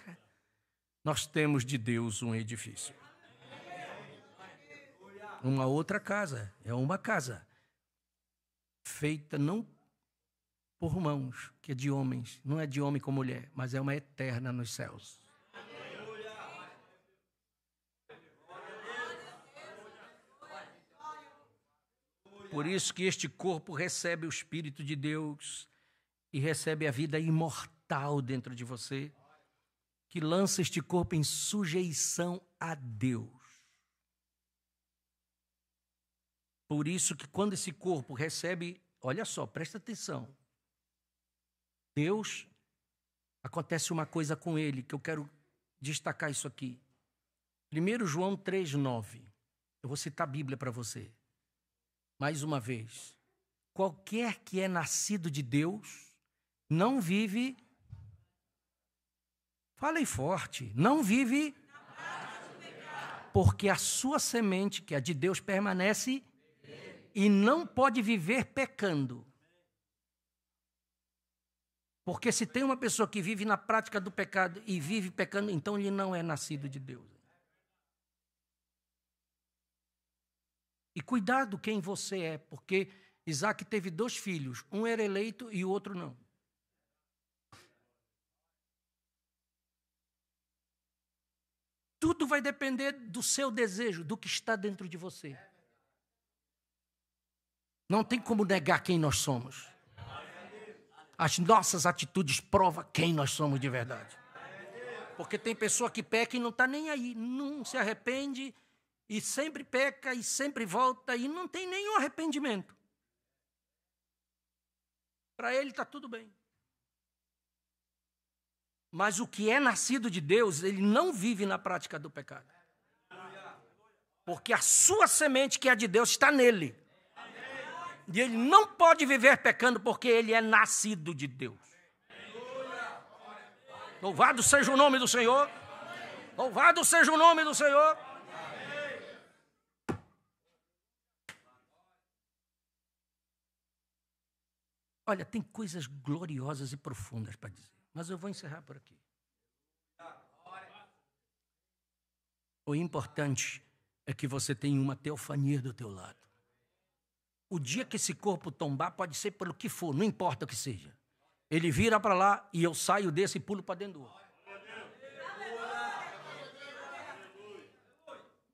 nós temos de Deus um edifício. Uma outra casa, é uma casa feita não por mãos, que é de homens, não é de homem com mulher, mas é uma eterna nos céus. Por isso que este corpo recebe o Espírito de Deus e recebe a vida imortal dentro de você, que lança este corpo em sujeição a Deus. Por isso que quando esse corpo recebe, olha só, presta atenção, Deus, acontece uma coisa com ele, que eu quero destacar isso aqui. 1 João 3,9, eu vou citar a Bíblia para você. Mais uma vez, qualquer que é nascido de Deus, não vive, falei forte, não vive, porque a sua semente, que é a de Deus, permanece e não pode viver pecando. Porque se tem uma pessoa que vive na prática do pecado e vive pecando, então ele não é nascido de Deus. E cuidado quem você é, porque Isaac teve 2 filhos, um era eleito e o outro não. Tudo vai depender do seu desejo, do que está dentro de você. Não tem como negar quem nós somos. As nossas atitudes provam quem nós somos de verdade. Porque tem pessoa que peca e não está nem aí, não se arrepende, e sempre peca e sempre volta e não tem nenhum arrependimento. Para ele está tudo bem. Mas o que é nascido de Deus, ele não vive na prática do pecado. Porque a sua semente, que é de Deus, está nele. E ele não pode viver pecando porque ele é nascido de Deus. Louvado seja o nome do Senhor. Louvado seja o nome do Senhor. Olha, tem coisas gloriosas e profundas para dizer, mas eu vou encerrar por aqui. O importante é que você tenha uma teofania do teu lado. O dia que esse corpo tombar, pode ser pelo que for, não importa o que seja. Ele vira para lá e eu saio desse e pulo para dentro do outro.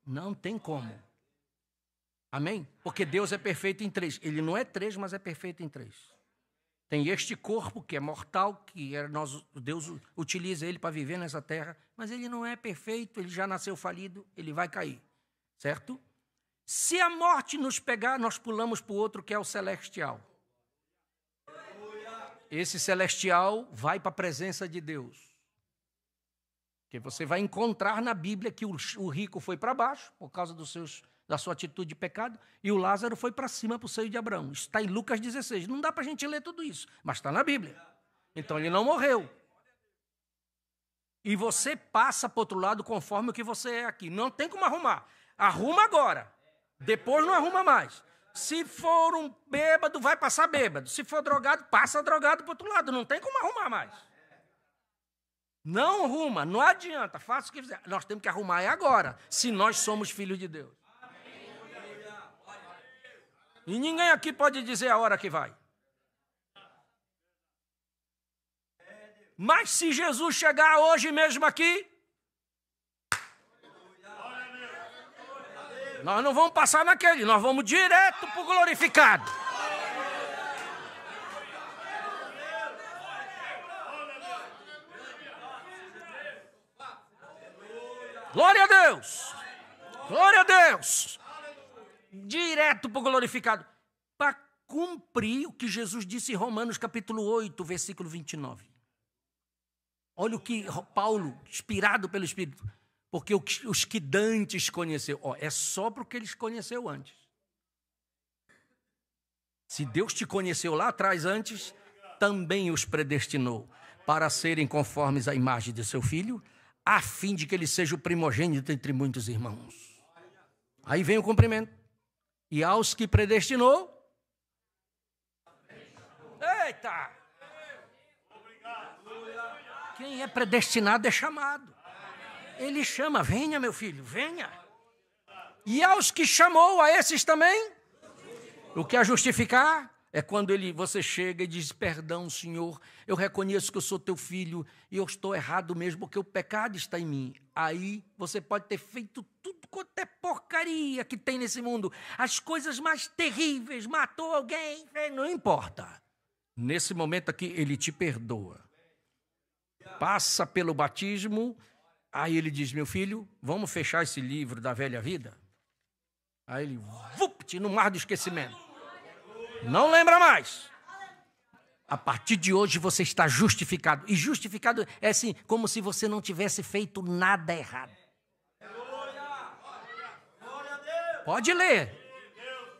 Não tem como. Amém? Porque Deus é perfeito em 3. Ele não é 3, mas é perfeito em 3. Tem este corpo que é mortal, que Deus utiliza ele para viver nessa terra, mas ele não é perfeito, ele já nasceu falido, ele vai cair, certo? Se a morte nos pegar, nós pulamos para o outro, que é o celestial. Esse celestial vai para a presença de Deus. Porque você vai encontrar na Bíblia que o rico foi para baixo, por causa da sua atitude de pecado, e o Lázaro foi para cima, para o seio de Abraão. Isso está em Lucas 16. Não dá para a gente ler tudo isso, mas está na Bíblia. Então ele não morreu. E você passa para o outro lado conforme o que você é aqui. Não tem como arrumar. Arruma agora. Depois não arruma mais. Se for um bêbado, vai passar bêbado. Se for drogado, passa drogado para o outro lado. Não tem como arrumar mais. Não arruma, não adianta. Faça o que fizer. Nós temos que arrumar agora, se nós somos filhos de Deus. E ninguém aqui pode dizer a hora que vai. Mas se Jesus chegar hoje mesmo aqui, nós não vamos passar naquele, nós vamos direto para o glorificado. Glória a Deus! Glória a Deus! Direto para o glorificado. Para cumprir o que Jesus disse em Romanos capítulo 8, versículo 29. Olha o que Paulo, inspirado pelo Espírito, porque os que dantes conheceu, é só porque eles conheceu antes. Se Deus te conheceu lá atrás antes, também os predestinou para serem conformes à imagem de seu Filho, a fim de que ele seja o primogênito entre muitos irmãos. Aí vem o cumprimento. E aos que predestinou... Eita! Quem é predestinado é chamado. Ele chama, venha meu filho, venha. E aos que chamou, a esses também. O que é justificar é quando você chega e diz, perdão, Senhor, eu reconheço que eu sou teu filho e eu estou errado mesmo, porque o pecado está em mim. Aí você pode ter feito tudo quanto é porcaria que tem nesse mundo. As coisas mais terríveis, matou alguém, não importa. Nesse momento aqui, ele te perdoa. Passa pelo batismo, aí ele diz, meu filho, vamos fechar esse livro da velha vida? Aí ele, vupt, no mar do esquecimento. Não lembra mais. A partir de hoje você está justificado. E justificado é assim, como se você não tivesse feito nada errado. Pode ler.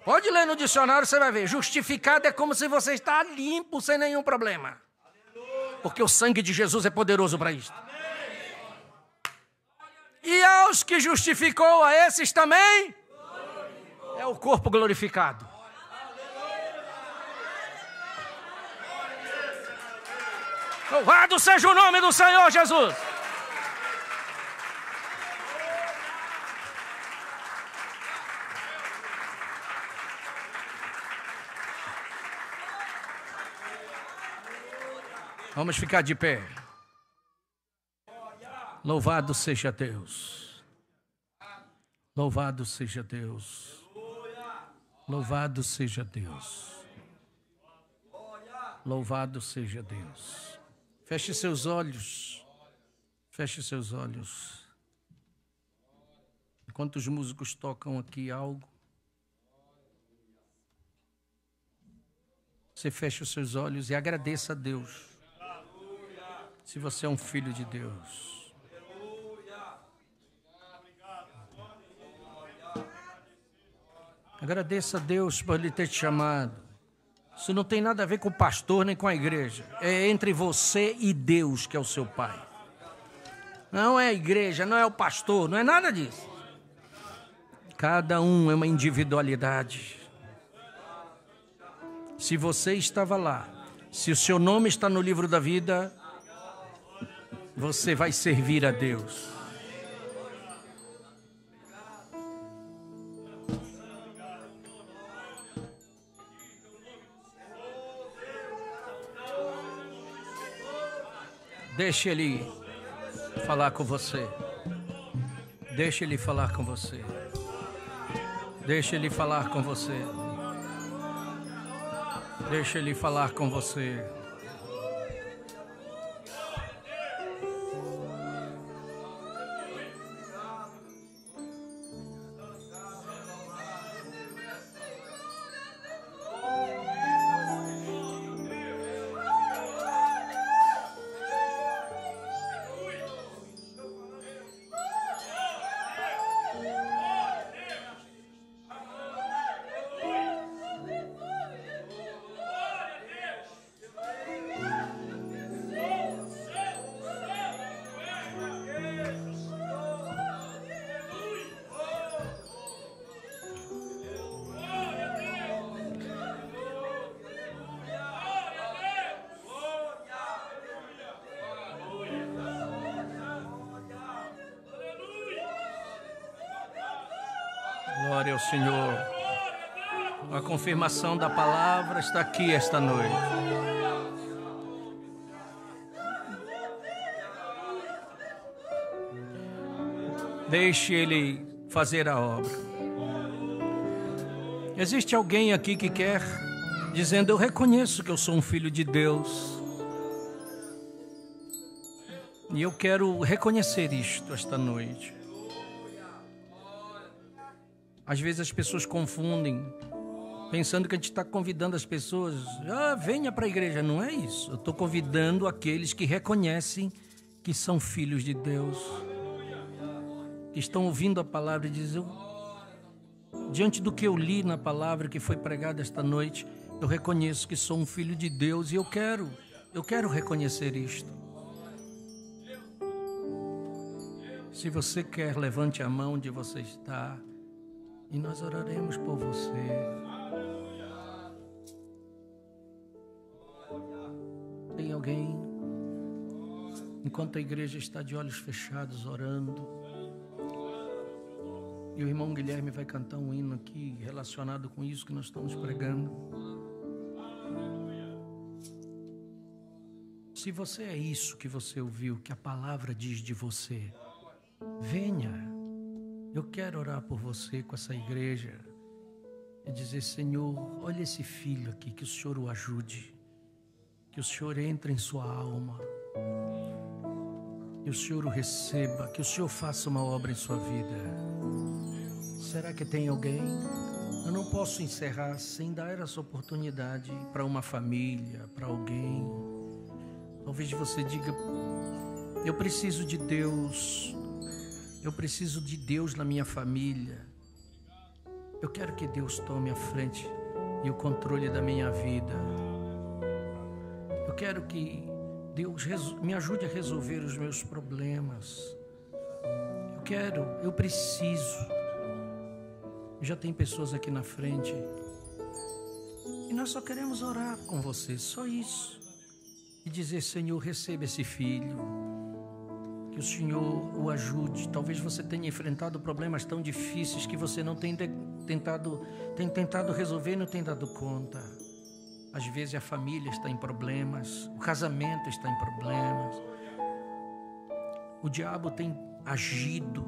Pode ler no dicionário, você vai ver. Justificado é como se você está limpo, sem nenhum problema. Porque o sangue de Jesus é poderoso para isso. E aos que justificou, a esses também, é o corpo glorificado. Louvado seja o nome do Senhor Jesus. Vamos ficar de pé. Louvado seja Deus. Louvado seja Deus. Louvado seja Deus. Louvado seja Deus. Feche seus olhos. Feche seus olhos. Enquanto os músicos tocam aqui algo, você feche os seus olhos e agradeça a Deus. Se você é um filho de Deus. Agradeça a Deus por Ele ter te chamado. Isso não tem nada a ver com o pastor nem com a igreja. É entre você e Deus, que é o seu Pai. Não é a igreja, não é o pastor, não é nada disso. Cada um é uma individualidade. Se você estava lá, se o seu nome está no livro da vida, você vai servir a Deus. Deixe Ele falar com você. Deixe Ele falar com você. Deixe Ele falar com você. Deixa Ele falar com você. Glória ao Senhor. A confirmação da palavra está aqui esta noite. Deixe Ele fazer a obra. Existe alguém aqui que quer, dizendo: eu reconheço que eu sou um filho de Deus. E eu quero reconhecer isto esta noite. Às vezes as pessoas confundem, pensando que a gente está convidando as pessoas, venha para a igreja. Não é isso. Eu estou convidando aqueles que reconhecem que são filhos de Deus, que estão ouvindo a palavra e dizem: diante do que eu li na palavra que foi pregada esta noite, eu reconheço que sou um filho de Deus e eu quero reconhecer isto. Se você quer, levante a mão onde você está e nós oraremos por você. Tem alguém, enquanto a igreja está de olhos fechados orando, e o irmão Guilherme vai cantar um hino aqui relacionado com isso que nós estamos pregando. Se você é isso que você ouviu, que a palavra diz de você, venha. Eu quero orar por você com essa igreja e dizer: Senhor, olha esse filho aqui, que o Senhor o ajude, que o Senhor entre em sua alma, que o Senhor o receba, que o Senhor faça uma obra em sua vida. Será que tem alguém? Eu não posso encerrar sem dar essa oportunidade para uma família, para alguém. Talvez você diga: eu preciso de Deus. Eu preciso de Deus na minha família. Eu quero que Deus tome a frente e o controle da minha vida. Eu quero que Deus me ajude a resolver os meus problemas. Eu preciso. Já tem pessoas aqui na frente e nós só queremos orar com você, só isso. E dizer: Senhor, receba esse filho. Que o Senhor o ajude. Talvez você tenha enfrentado problemas tão difíceis que você não tem tentado resolver e não tem dado conta. Às vezes a família está em problemas, o casamento está em problemas. O diabo tem agido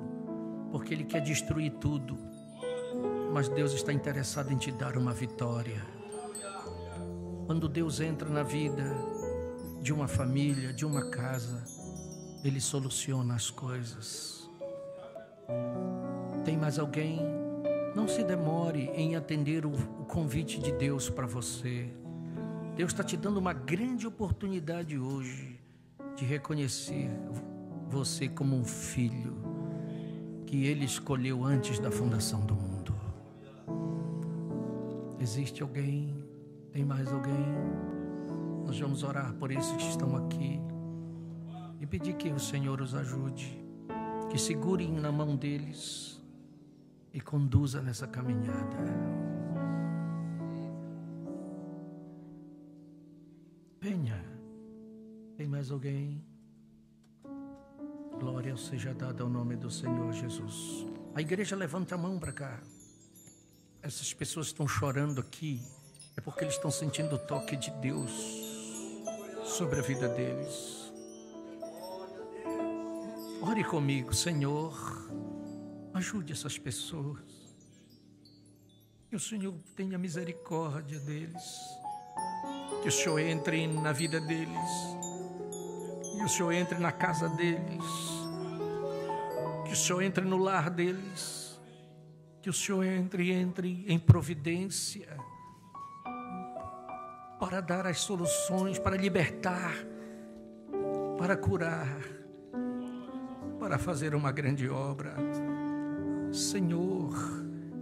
porque ele quer destruir tudo. Mas Deus está interessado em te dar uma vitória. Quando Deus entra na vida de uma família, de uma casa, Ele soluciona as coisas. Tem mais alguém? Não se demore em atender o convite de Deus para você. Deus está te dando uma grande oportunidade hoje de reconhecer você como um filho que Ele escolheu antes da fundação do mundo. Existe alguém? Tem mais alguém? Nós vamos orar por esses que estão aqui e pedir que o Senhor os ajude, que segurem na mão deles e conduza nessa caminhada. Venha. Tem mais alguém? Glória seja dada ao nome do Senhor Jesus. A igreja levanta a mão para cá. Essas pessoas estão chorando aqui, é porque eles estão sentindo o toque de Deus sobre a vida deles. Ore comigo: Senhor, ajude essas pessoas. Que o Senhor tenha misericórdia deles. Que o Senhor entre na vida deles, que o Senhor entre na casa deles, que o Senhor entre no lar deles, que o Senhor entre em providência para dar as soluções, para libertar, para curar, para fazer uma grande obra. Senhor,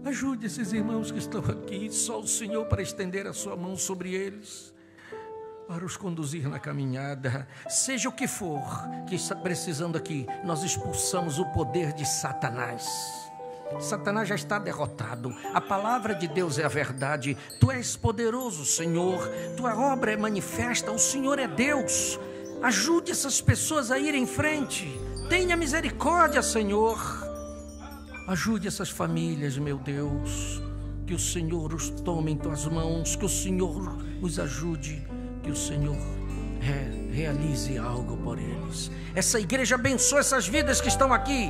ajude esses irmãos que estão aqui, só o Senhor para estender a sua mão sobre eles, para os conduzir na caminhada. Seja o que for que está precisando aqui, nós expulsamos o poder de Satanás. Satanás já está derrotado. A palavra de Deus é a verdade. Tu és poderoso, Senhor. Tua obra é manifesta. O Senhor é Deus. Ajude essas pessoas a ir em frente. Tenha misericórdia, Senhor. Ajude essas famílias, meu Deus. Que o Senhor os tome em tuas mãos. Que o Senhor os ajude. Que o Senhor realize algo por eles. Essa igreja abençoa essas vidas que estão aqui.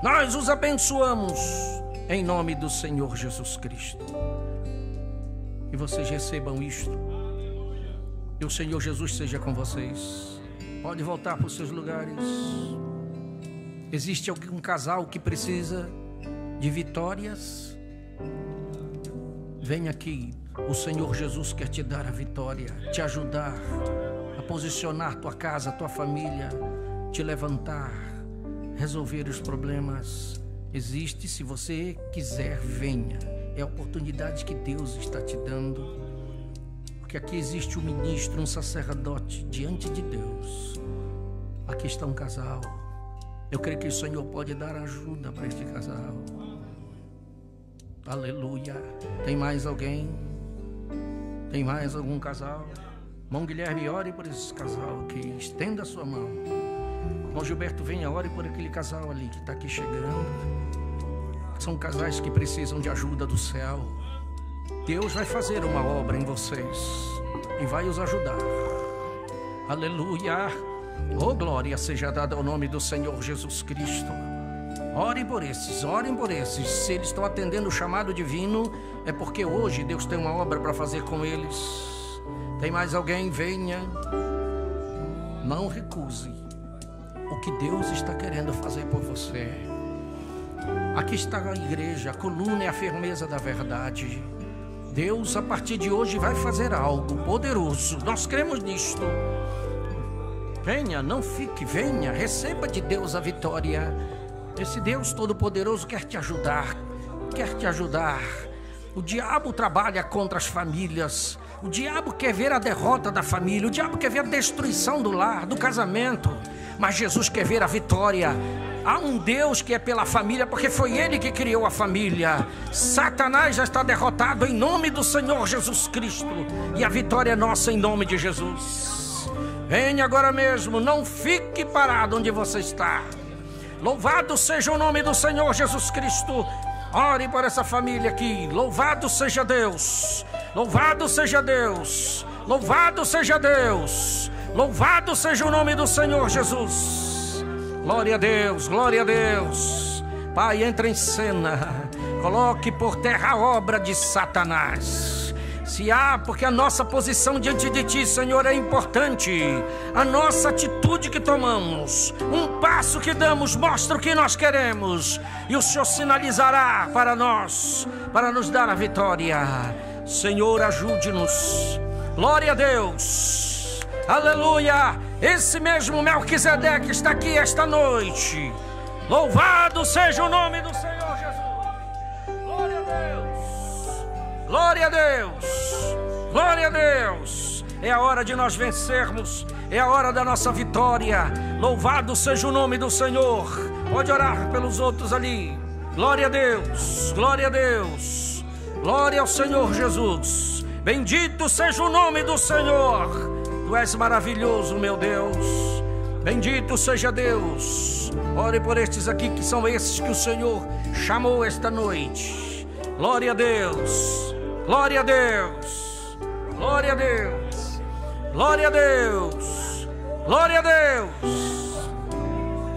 Nós os abençoamos em nome do Senhor Jesus Cristo. E vocês recebam isto. E o Senhor Jesus seja com vocês. Pode voltar para os seus lugares. Existe algum casal que precisa de vitórias? Vem aqui. O Senhor Jesus quer te dar a vitória, te ajudar a posicionar tua casa, tua família, te levantar, resolver os problemas. Existe, se você quiser, venha. É a oportunidade que Deus está te dando. Porque aqui existe um ministro, um sacerdote diante de Deus. Aqui está um casal. Eu creio que o Senhor pode dar ajuda para este casal. Aleluia. Tem mais alguém? Tem mais algum casal? Irmão Guilherme, ore por esse casal aqui. Estenda a sua mão. Irmão Gilberto, venha, ore por aquele casal ali que está aqui chegando. São casais que precisam de ajuda do céu. Deus vai fazer uma obra em vocês e vai os ajudar. Aleluia. Oh, glória seja dada ao nome do Senhor Jesus Cristo. Orem por esses, orem por esses. Se eles estão atendendo o chamado divino, é porque hoje Deus tem uma obra para fazer com eles. Tem mais alguém? Venha. Não recuse o que Deus está querendo fazer por você. Aqui está a igreja, a coluna é a firmeza da verdade. Deus, a partir de hoje, vai fazer algo poderoso. Nós cremos nisto. Venha, não fique, venha, receba de Deus a vitória. Esse Deus Todo-Poderoso quer te ajudar, quer te ajudar. O diabo trabalha contra as famílias. O diabo quer ver a derrota da família. O diabo quer ver a destruição do lar, do casamento. Mas Jesus quer ver a vitória. Há um Deus que é pela família, porque foi Ele que criou a família. Satanás já está derrotado em nome do Senhor Jesus Cristo. E a vitória é nossa em nome de Jesus. Venha agora mesmo, não fique parado onde você está. Louvado seja o nome do Senhor Jesus Cristo. Ore por essa família aqui. Louvado seja Deus. Louvado seja Deus. Louvado seja Deus. Louvado seja o nome do Senhor Jesus. Glória a Deus, glória a Deus. Pai, entra em cena. Coloque por terra a obra de Satanás. Se há, porque a nossa posição diante de Ti, Senhor, é importante. A nossa atitude que tomamos, um passo que damos, mostra o que nós queremos. E o Senhor sinalizará para nós, para nos dar a vitória. Senhor, ajude-nos. Glória a Deus. Aleluia. Esse mesmo Melquisedeque está aqui esta noite. Louvado seja o nome do Senhor Jesus. Glória a Deus. Glória a Deus. Glória a Deus. É a hora de nós vencermos. É a hora da nossa vitória. Louvado seja o nome do Senhor. Pode orar pelos outros ali. Glória a Deus. Glória a Deus. Glória ao Senhor Jesus. Bendito seja o nome do Senhor. Tu és maravilhoso, meu Deus. Bendito seja Deus. Ore por estes aqui, que são esses que o Senhor chamou esta noite. Glória a Deus. Glória a Deus. Glória a Deus. Glória a Deus. Glória a Deus.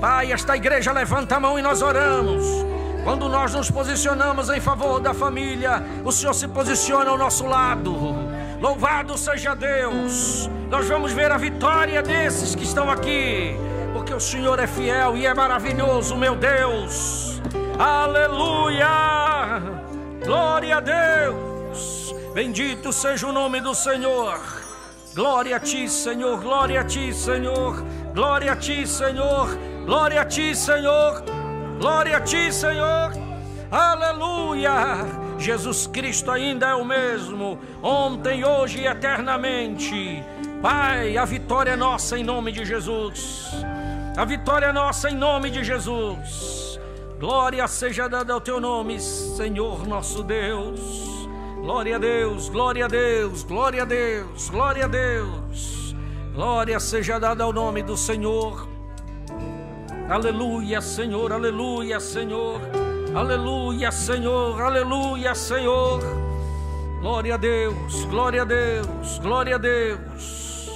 Pai, esta igreja levanta a mão e nós oramos. Quando nós nos posicionamos em favor da família, o Senhor se posiciona ao nosso lado. Louvado seja Deus. Nós vamos ver a vitória desses que estão aqui, porque o Senhor é fiel e é maravilhoso, meu Deus. Aleluia! Glória a Deus. Bendito seja o nome do Senhor. Glória a Ti, Senhor. Glória a Ti, Senhor. Glória a Ti, Senhor. Glória a Ti, Senhor. Glória a Ti, Senhor. Aleluia. Jesus Cristo ainda é o mesmo, ontem, hoje e eternamente. Pai, a vitória é nossa em nome de Jesus. A vitória é nossa em nome de Jesus. Glória seja dada ao Teu nome, Senhor nosso Deus. Glória a Deus, glória a Deus, glória a Deus, glória a Deus. Glória seja dada ao nome do Senhor. Aleluia, Senhor, aleluia, Senhor. Aleluia, Senhor, aleluia, Senhor. Glória a Deus, glória a Deus, glória a Deus.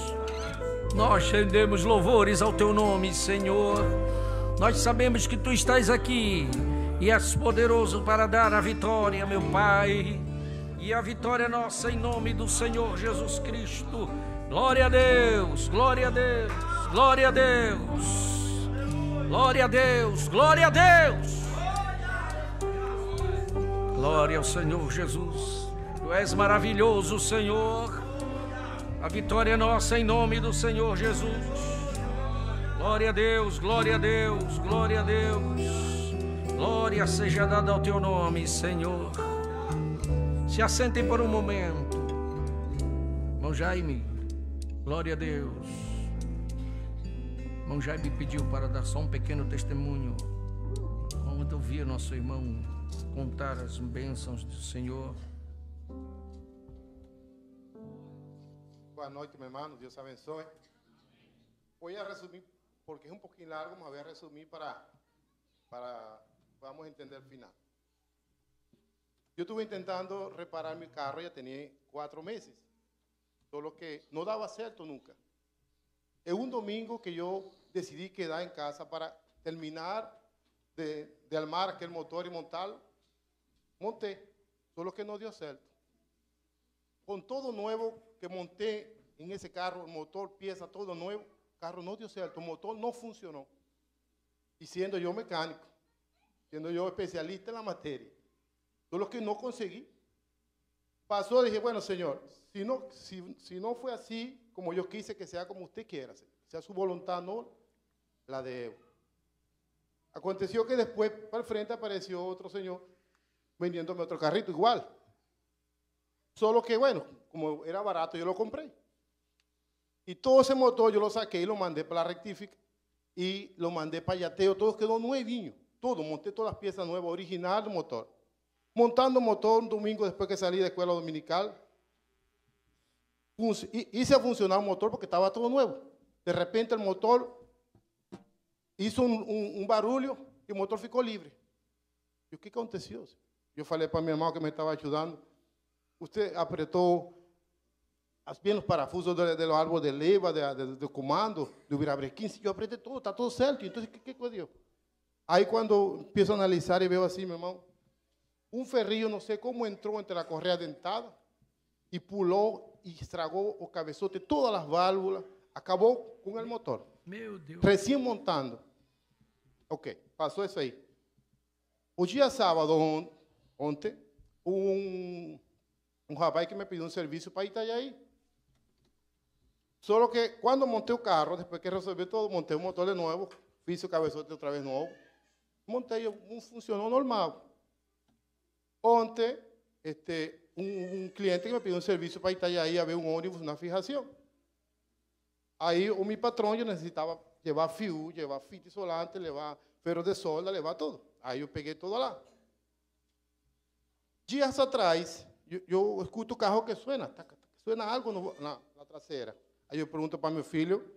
Nós rendemos louvores ao Teu nome, Senhor. Nós sabemos que Tu estás aqui e és poderoso para dar a vitória, meu Pai. E a vitória é nossa em nome do Senhor Jesus Cristo. Glória a Deus, glória a Deus, glória a Deus. Glória a Deus, glória a Deus. Glória ao Senhor Jesus. Tu és maravilhoso, Senhor. A vitória é nossa em nome do Senhor Jesus. Glória a Deus, glória a Deus, glória a Deus. Glória seja dada ao Teu nome, Senhor. Se assentem por um momento. Irmão Jaime, glória a Deus. Irmão Jaime pediu para dar só um pequeno testemunho. Vamos ouvir nosso irmão contar as bênçãos do Senhor. Boa noite, meu irmão. Deus abençoe. Vou resumir, porque é um pouquinho largo, mas vou resumir para vamos entender o final. Eu estuve tentando reparar meu carro, já tinha 4 meses. Só que não dava certo nunca. É um domingo que eu decidi quedar em casa para terminar de armar aquele motor e montá-lo. Montei, só que não deu certo. Com todo novo que montei em esse carro, motor, peça, todo novo, o carro não deu certo, o motor não funcionou. E sendo eu mecânico, sendo eu especialista na matéria, só que não consegui. Passou e dije, bueno, Senhor, se não foi assim, como eu quise que seja como você queira, se a sua vontade não, la de eu. Aconteceu que depois, para frente, apareceu outro senhor vendiéndome otro carrito igual. Solo que, bueno, como era barato, yo lo compré. Y todo ese motor yo lo saqué y lo mandé para la rectifica y lo mandé para Yateo. Todo quedó nuevinho. Todo, monté todas las piezas nuevas, original del motor. Montando motor un domingo después que salí de escuela dominical. Hice funcionar el motor porque estaba todo nuevo. De repente el motor hizo un barulho y el motor ficou livre. ¿Y qué aconteció? Yo falei para mi hermano que me estaba ayudando. Usted apretó bien los parafusos de los árboles de leva, de comando, de virabrequim. Yo apreté todo, está todo certo. Entonces, ¿qué dio? Ahí cuando empiezo a analizar y veo así, mi hermano, un ferrillo, no sé cómo entró entre la correa dentada y puló y estragó o cabezote todas las válvulas, acabó con el motor. Meu Deus. Recién montando. Ok, pasó eso ahí. O dia sábado, ontem, um rapaz que me pediu um serviço para Itajaí. Só que quando montei o carro, depois que resolvi todo, montei o motor de novo, fiz o cabeçote outra vez novo, montei, funcionou normal. Ontem, um cliente que me pediu um serviço para Itajaí, a ver um ônibus na fijação. Aí o meu patrão eu necessitava levar fio, levar fita isolante, levar ferro de solda, levar tudo. Aí eu peguei tudo lá. Dias atrás, eu escuto o carro que suena algo na traseira. Aí eu pergunto para meu filho,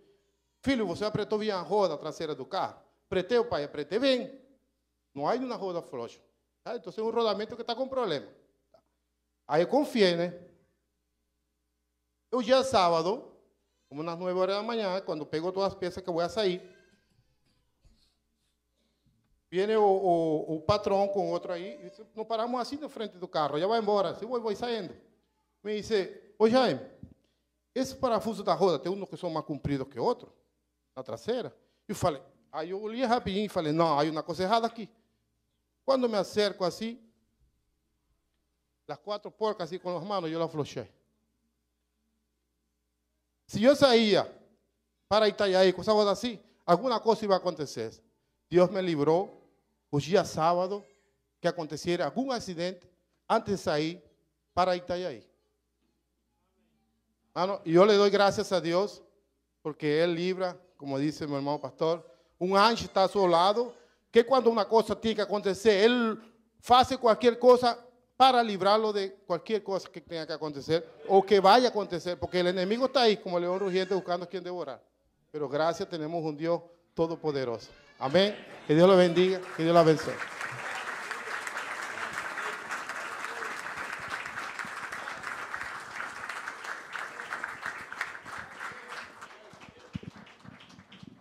você apertou bem a roda traseira do carro? Apretei, pai, apretei bem. Não há nenhuma roda floxa. Ah, então é um rodamento que está com problema. Aí eu confiei, né? O dia sábado, como nas 9 horas da manhã, quando pego todas as peças que vou sair, viene o patrão com outro aí, e nos paramos assim na frente do carro, já vai embora, eu vou saindo. Me disse, Ô Jaime, esse parafuso da roda tem um que são mais comprido que outro, na traseira. Eu falei, aí eu olhei rapidinho e falei, não, há uma coisa errada aqui. Quando me acerco assim, as 4 porcas assim com as mãos, eu la afrouxei. Se eu saía para Itajaí com essa roda assim, alguma coisa ia acontecer. Deus me livrou, os dias sábado, que aconteciera algum acidente antes de sair para Itajaí. E eu le dou graças a Deus, porque Ele livra, como disse meu irmão pastor, um anjo está ao seu lado, que quando uma coisa tem que acontecer, Ele faz qualquer coisa para livrá-lo de qualquer coisa que tenha que acontecer, ou que vaya a acontecer, porque o inimigo está aí, como leão rugiente, buscando quem devorar. Pero gracias, tenemos un Dios todopoderoso. Amén. Que Dios lo bendiga, que Dios lo abençoe.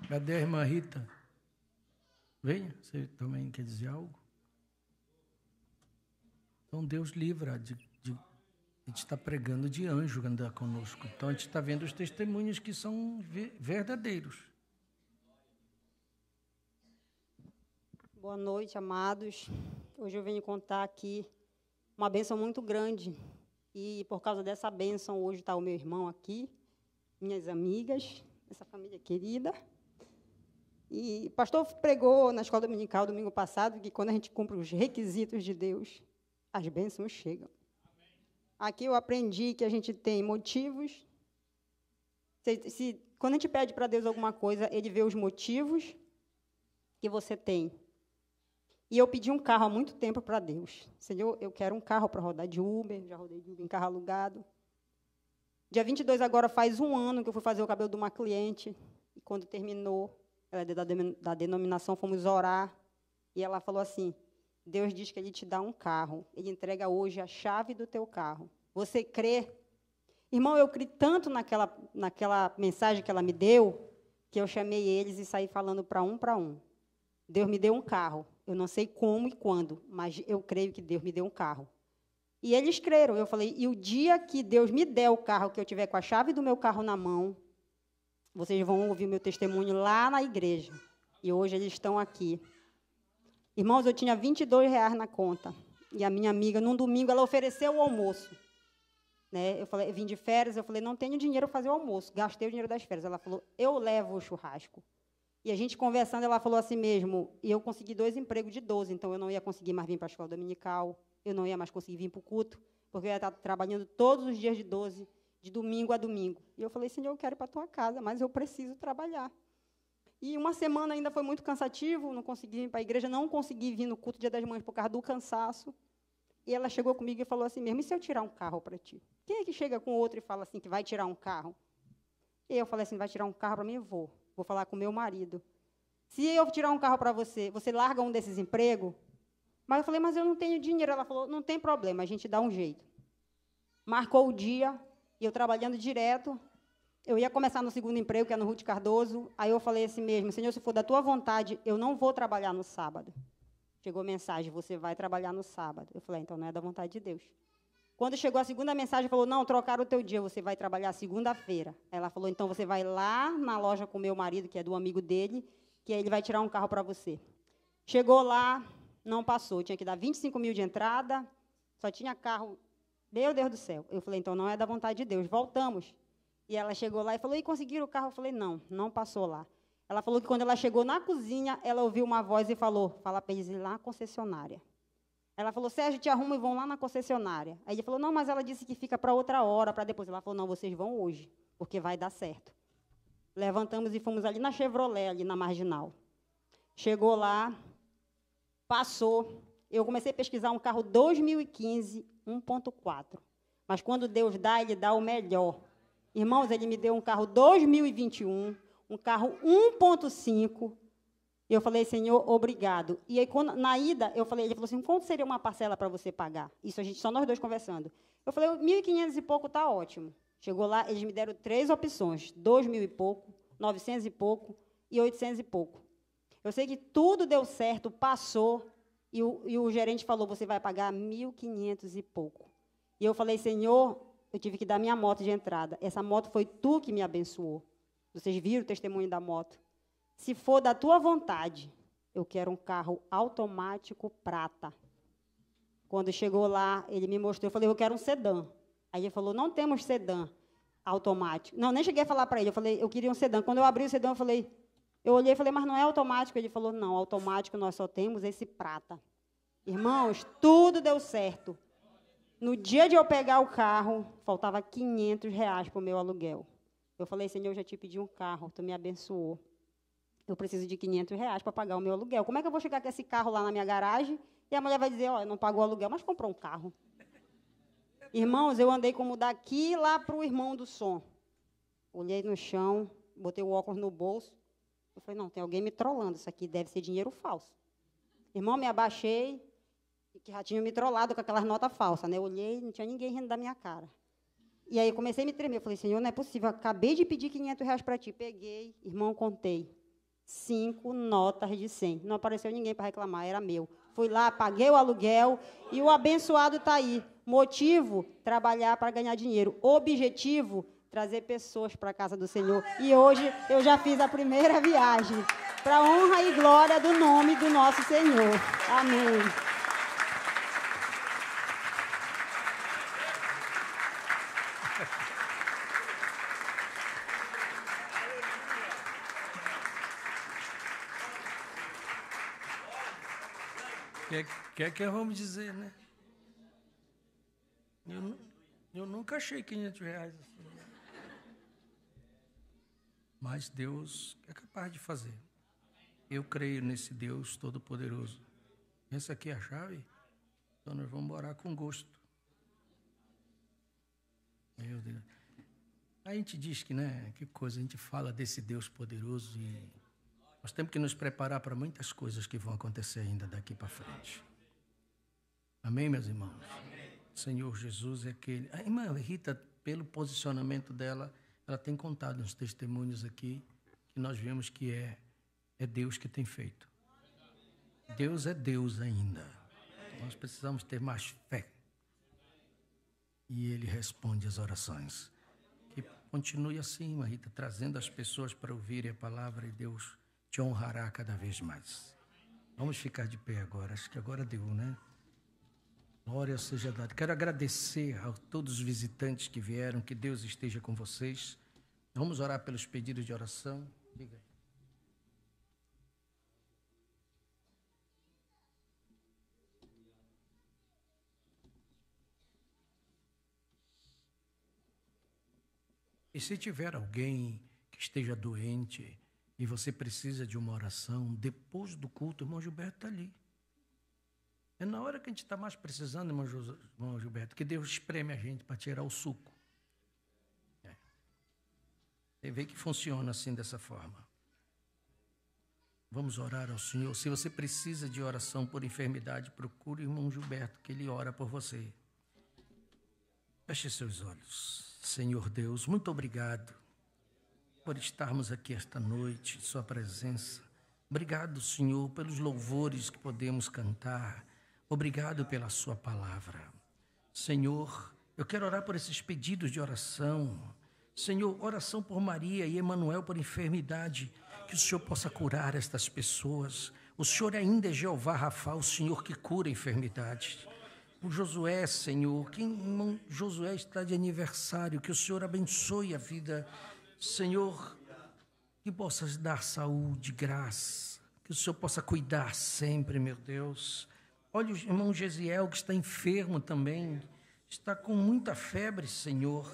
Cadê a irmã Rita? Venha, você também quer dizer algo? Então Deus livra a gente está pregando de anjo andar conosco. Então a gente está vendo os testemunhos que são verdadeiros. Boa noite, amados. Hoje eu venho contar aqui uma bênção muito grande. E por causa dessa bênção, hoje está o meu irmão aqui, minhas amigas, essa família querida. E o pastor pregou na escola dominical domingo passado que quando a gente cumpre os requisitos de Deus, as bênçãos chegam. Aqui eu aprendi que a gente tem motivos. Quando a gente pede para Deus alguma coisa, Ele vê os motivos que você tem. E eu pedi um carro há muito tempo para Deus. Senhor, eu quero um carro para rodar de Uber, já rodei de Uber em carro alugado. Dia 22 agora faz um ano que eu fui fazer o cabelo de uma cliente, e quando terminou, ela é da denominação, fomos orar, e ela falou assim, Deus diz que Ele te dá um carro, Ele entrega hoje a chave do teu carro. Você crê? Irmão, eu criei tanto naquela mensagem que ela me deu, que eu chamei eles e saí falando para um. Deus me deu um carro. Eu não sei como e quando, mas eu creio que Deus me deu um carro. E eles creram. Eu falei, e o dia que Deus me der o carro, que eu tiver com a chave do meu carro na mão, vocês vão ouvir o meu testemunho lá na igreja. E hoje eles estão aqui. Irmãos, eu tinha R$22 na conta. E a minha amiga, num domingo, ela ofereceu o almoço. Né? Eu vim de férias, eu falei, não tenho dinheiro para fazer o almoço. Gastei o dinheiro das férias. Ela falou, eu levo o churrasco. E a gente conversando, ela falou assim mesmo, e eu consegui 2 empregos de 12, então eu não ia conseguir mais vir para a escola dominical, eu não ia mais conseguir vir para o culto, porque eu ia estar trabalhando todos os dias de 12, de domingo a domingo. E eu falei, Senhor, eu quero ir para a tua casa, mas eu preciso trabalhar. E uma semana ainda foi muito cansativo, não consegui vir para a igreja, não consegui vir no culto Dia das Mães por causa do cansaço. E ela chegou comigo e falou assim mesmo, e se eu tirar um carro para ti? Quem é que chega com outro e fala assim, que vai tirar um carro? E eu falei assim, vai tirar um carro para mim? Eu vou falar com o meu marido. Se eu tirar um carro para você, você larga um desses empregos? Mas eu falei, mas eu não tenho dinheiro. Ela falou, não tem problema, a gente dá um jeito. Marcou o dia, e eu trabalhando direto, eu ia começar no segundo emprego, que é no Ruth Cardoso, aí eu falei assim mesmo, Senhor, se for da tua vontade, eu não vou trabalhar no sábado. Chegou mensagem, você vai trabalhar no sábado. Eu falei, então não é da vontade de Deus. Quando chegou a segunda mensagem, falou, não, trocaram o teu dia, você vai trabalhar segunda-feira. Ela falou, então você vai lá na loja com o meu marido, que é do amigo dele, que aí ele vai tirar um carro para você. Chegou lá, não passou, tinha que dar 25 mil de entrada, só tinha carro, meu Deus do céu. Eu falei, então não é da vontade de Deus, voltamos. E ela chegou lá e falou, e conseguiram o carro? Eu falei, não passou lá. Ela falou que quando ela chegou na cozinha, ela ouviu uma voz e falou, fala para eles ir lá na concessionária. Ela falou, Sérgio, te arruma e vão lá na concessionária. Aí ele falou, não, mas ela disse que fica para outra hora, para depois. Ela falou, não, vocês vão hoje, porque vai dar certo. Levantamos e fomos ali na Chevrolet, ali na Marginal. Chegou lá, passou. Eu comecei a pesquisar um carro 2015, 1.4. Mas quando Deus dá, Ele dá o melhor. Irmãos, Ele me deu um carro 2021, um carro 1.5. E eu falei, Senhor, obrigado. E aí, na ida, ele falou assim, quanto seria uma parcela para você pagar? Isso, só nós dois conversando. Eu falei, 1.500 e pouco está ótimo. Chegou lá, eles me deram 3 opções, 2.000 e pouco, 900 e pouco e 800 e pouco. Eu sei que tudo deu certo, passou, e o gerente falou, você vai pagar 1.500 e pouco. E eu falei, Senhor, eu tive que dar minha moto de entrada. Essa moto foi tu que me abençoou. Vocês viram o testemunho da moto. Se for da tua vontade, eu quero um carro automático prata. Quando chegou lá, ele me mostrou, eu falei, eu quero um sedã. Aí ele falou, não temos sedã automático. Não, nem cheguei a falar para ele, eu falei, eu queria um sedã. Quando eu abri o sedã, eu olhei e falei, mas não é automático? Ele falou, não, automático nós só temos esse prata. Irmãos, tudo deu certo. No dia de eu pegar o carro, faltava R$500 para o meu aluguel. Eu falei, Senhor, eu já te pedi um carro, tu me abençoou. Eu preciso de R$500 para pagar o meu aluguel. Como é que eu vou chegar com esse carro lá na minha garagem e a mulher vai dizer, ó, não pagou o aluguel, mas comprou um carro? Irmãos, eu andei como daqui lá para o irmão do som. Olhei no chão, botei o óculos no bolso. Eu falei, não, tem alguém me trollando, isso aqui deve ser dinheiro falso. Irmão, me abaixei, que já tinham me trollado com aquelas notas falsas, né? Eu olhei, não tinha ninguém rindo da minha cara. E aí eu comecei a me tremer. Eu falei, Senhor, não é possível, acabei de pedir R$500 para ti. Peguei, irmão, contei. 5 notas de 100. Não apareceu ninguém para reclamar, era meu. Fui lá, paguei o aluguel e o abençoado está aí. Motivo, trabalhar para ganhar dinheiro. Objetivo, trazer pessoas para a casa do Senhor. E hoje eu já fiz a primeira viagem, para a honra e glória do nome do nosso Senhor. Amém. Que vamos dizer, né? Eu nunca achei R$500 assim. Mas Deus é capaz de fazer. Eu creio nesse Deus Todo-Poderoso. Essa aqui é a chave? Então nós vamos orar com gosto. Meu Deus. A gente diz que, né? Que coisa, a gente fala desse Deus poderoso e nós temos que nos preparar para muitas coisas que vão acontecer ainda daqui para frente. Amém, meus irmãos? Amém. Senhor Jesus é aquele... A irmã Rita, pelo posicionamento dela, ela tem contado uns testemunhos aqui que nós vemos que é Deus que tem feito. Deus é Deus ainda. Nós precisamos ter mais fé. E Ele responde as orações. Que continue assim, irmã Rita, trazendo as pessoas para ouvirem a palavra e Deus te honrará cada vez mais. Vamos ficar de pé agora. Acho que agora deu, né? Glória seja dada. Quero agradecer a todos os visitantes que vieram, que Deus esteja com vocês. Vamos orar pelos pedidos de oração. Diga aí. E se tiver alguém que esteja doente e você precisa de uma oração, depois do culto, o irmão Gilberto está ali. É na hora que a gente está mais precisando, irmão Gilberto, que Deus espreme a gente para tirar o suco. Você vê que funciona assim, dessa forma. Vamos orar ao Senhor. Se você precisa de oração por enfermidade, procure o irmão Gilberto, que ele ora por você. Feche seus olhos. Senhor Deus, muito obrigado por estarmos aqui esta noite, em sua presença. Obrigado, Senhor, pelos louvores que podemos cantar. Obrigado pela sua palavra. Senhor, eu quero orar por esses pedidos de oração. Senhor, oração por Maria e Emanuel por enfermidade. Que o Senhor possa curar estas pessoas. O Senhor ainda é Jeová Rafa, o Senhor que cura a enfermidade. O Josué, Senhor, que irmão Josué está de aniversário, que o Senhor abençoe a vida. Senhor, que possas dar saúde, graça, que o Senhor possa cuidar sempre, meu Deus. Olha o irmão Gesiel, que está enfermo também, está com muita febre, Senhor.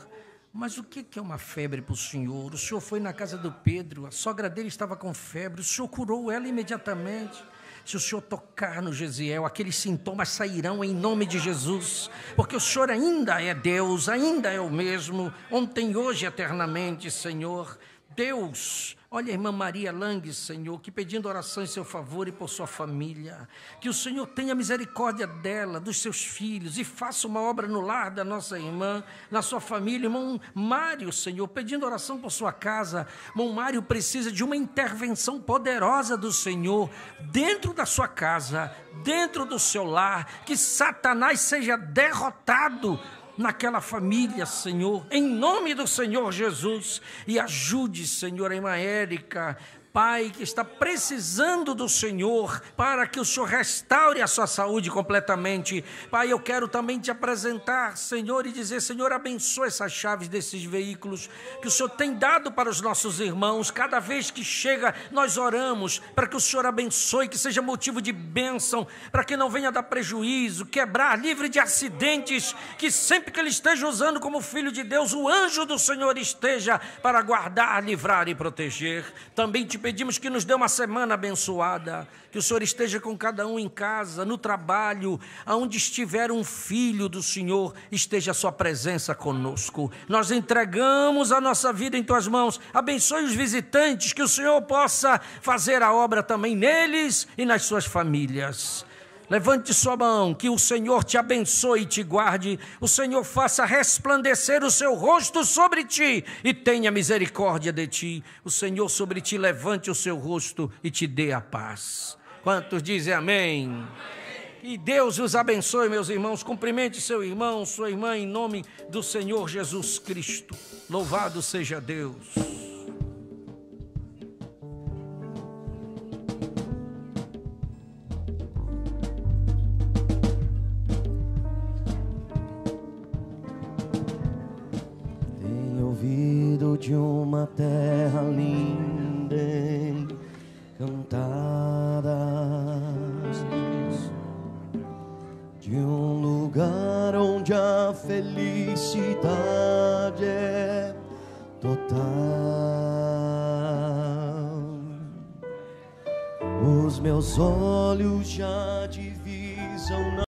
Mas o que é uma febre para o Senhor? O Senhor foi na casa do Pedro, a sogra dele estava com febre, o Senhor curou ela imediatamente. Se o Senhor tocar no Gesiel, aqueles sintomas sairão em nome de Jesus, porque o Senhor ainda é Deus, ainda é o mesmo, ontem, hoje, eternamente, Senhor. Deus, olha a irmã Maria Lang, Senhor, que pedindo oração em seu favor e por sua família, que o Senhor tenha misericórdia dela, dos seus filhos, e faça uma obra no lar da nossa irmã, na sua família. Irmão Mário, Senhor, pedindo oração por sua casa. Irmão Mário precisa de uma intervenção poderosa do Senhor, dentro da sua casa, dentro do seu lar, que Satanás seja derrotado naquela família, Senhor, em nome do Senhor Jesus, e ajude, Senhor, a irmã Érica, Pai, que está precisando do Senhor, para que o Senhor restaure a sua saúde completamente. Pai, eu quero também te apresentar, Senhor, e dizer, Senhor, abençoa essas chaves desses veículos que o Senhor tem dado para os nossos irmãos. Cada vez que chega, nós oramos para que o Senhor abençoe, que seja motivo de bênção, para que não venha dar prejuízo, quebrar, livre de acidentes, que sempre que ele esteja usando como filho de Deus, o anjo do Senhor esteja para guardar, livrar e proteger. Também te pedimos que nos dê uma semana abençoada, que o Senhor esteja com cada um em casa, no trabalho, aonde estiver um filho do Senhor, esteja a sua presença conosco. Nós entregamos a nossa vida em tuas mãos. Abençoe os visitantes, que o Senhor possa fazer a obra também neles e nas suas famílias. Levante sua mão, que o Senhor te abençoe e te guarde, o Senhor faça resplandecer o seu rosto sobre ti e tenha misericórdia de ti. O Senhor sobre ti levante o seu rosto e te dê a paz. Quantos dizem amém? Que Deus os abençoe, meus irmãos. Cumprimente seu irmão, sua irmã, em nome do Senhor Jesus Cristo. Louvado seja Deus. De uma terra linda encantada, de um lugar onde a felicidade é total. Os meus olhos já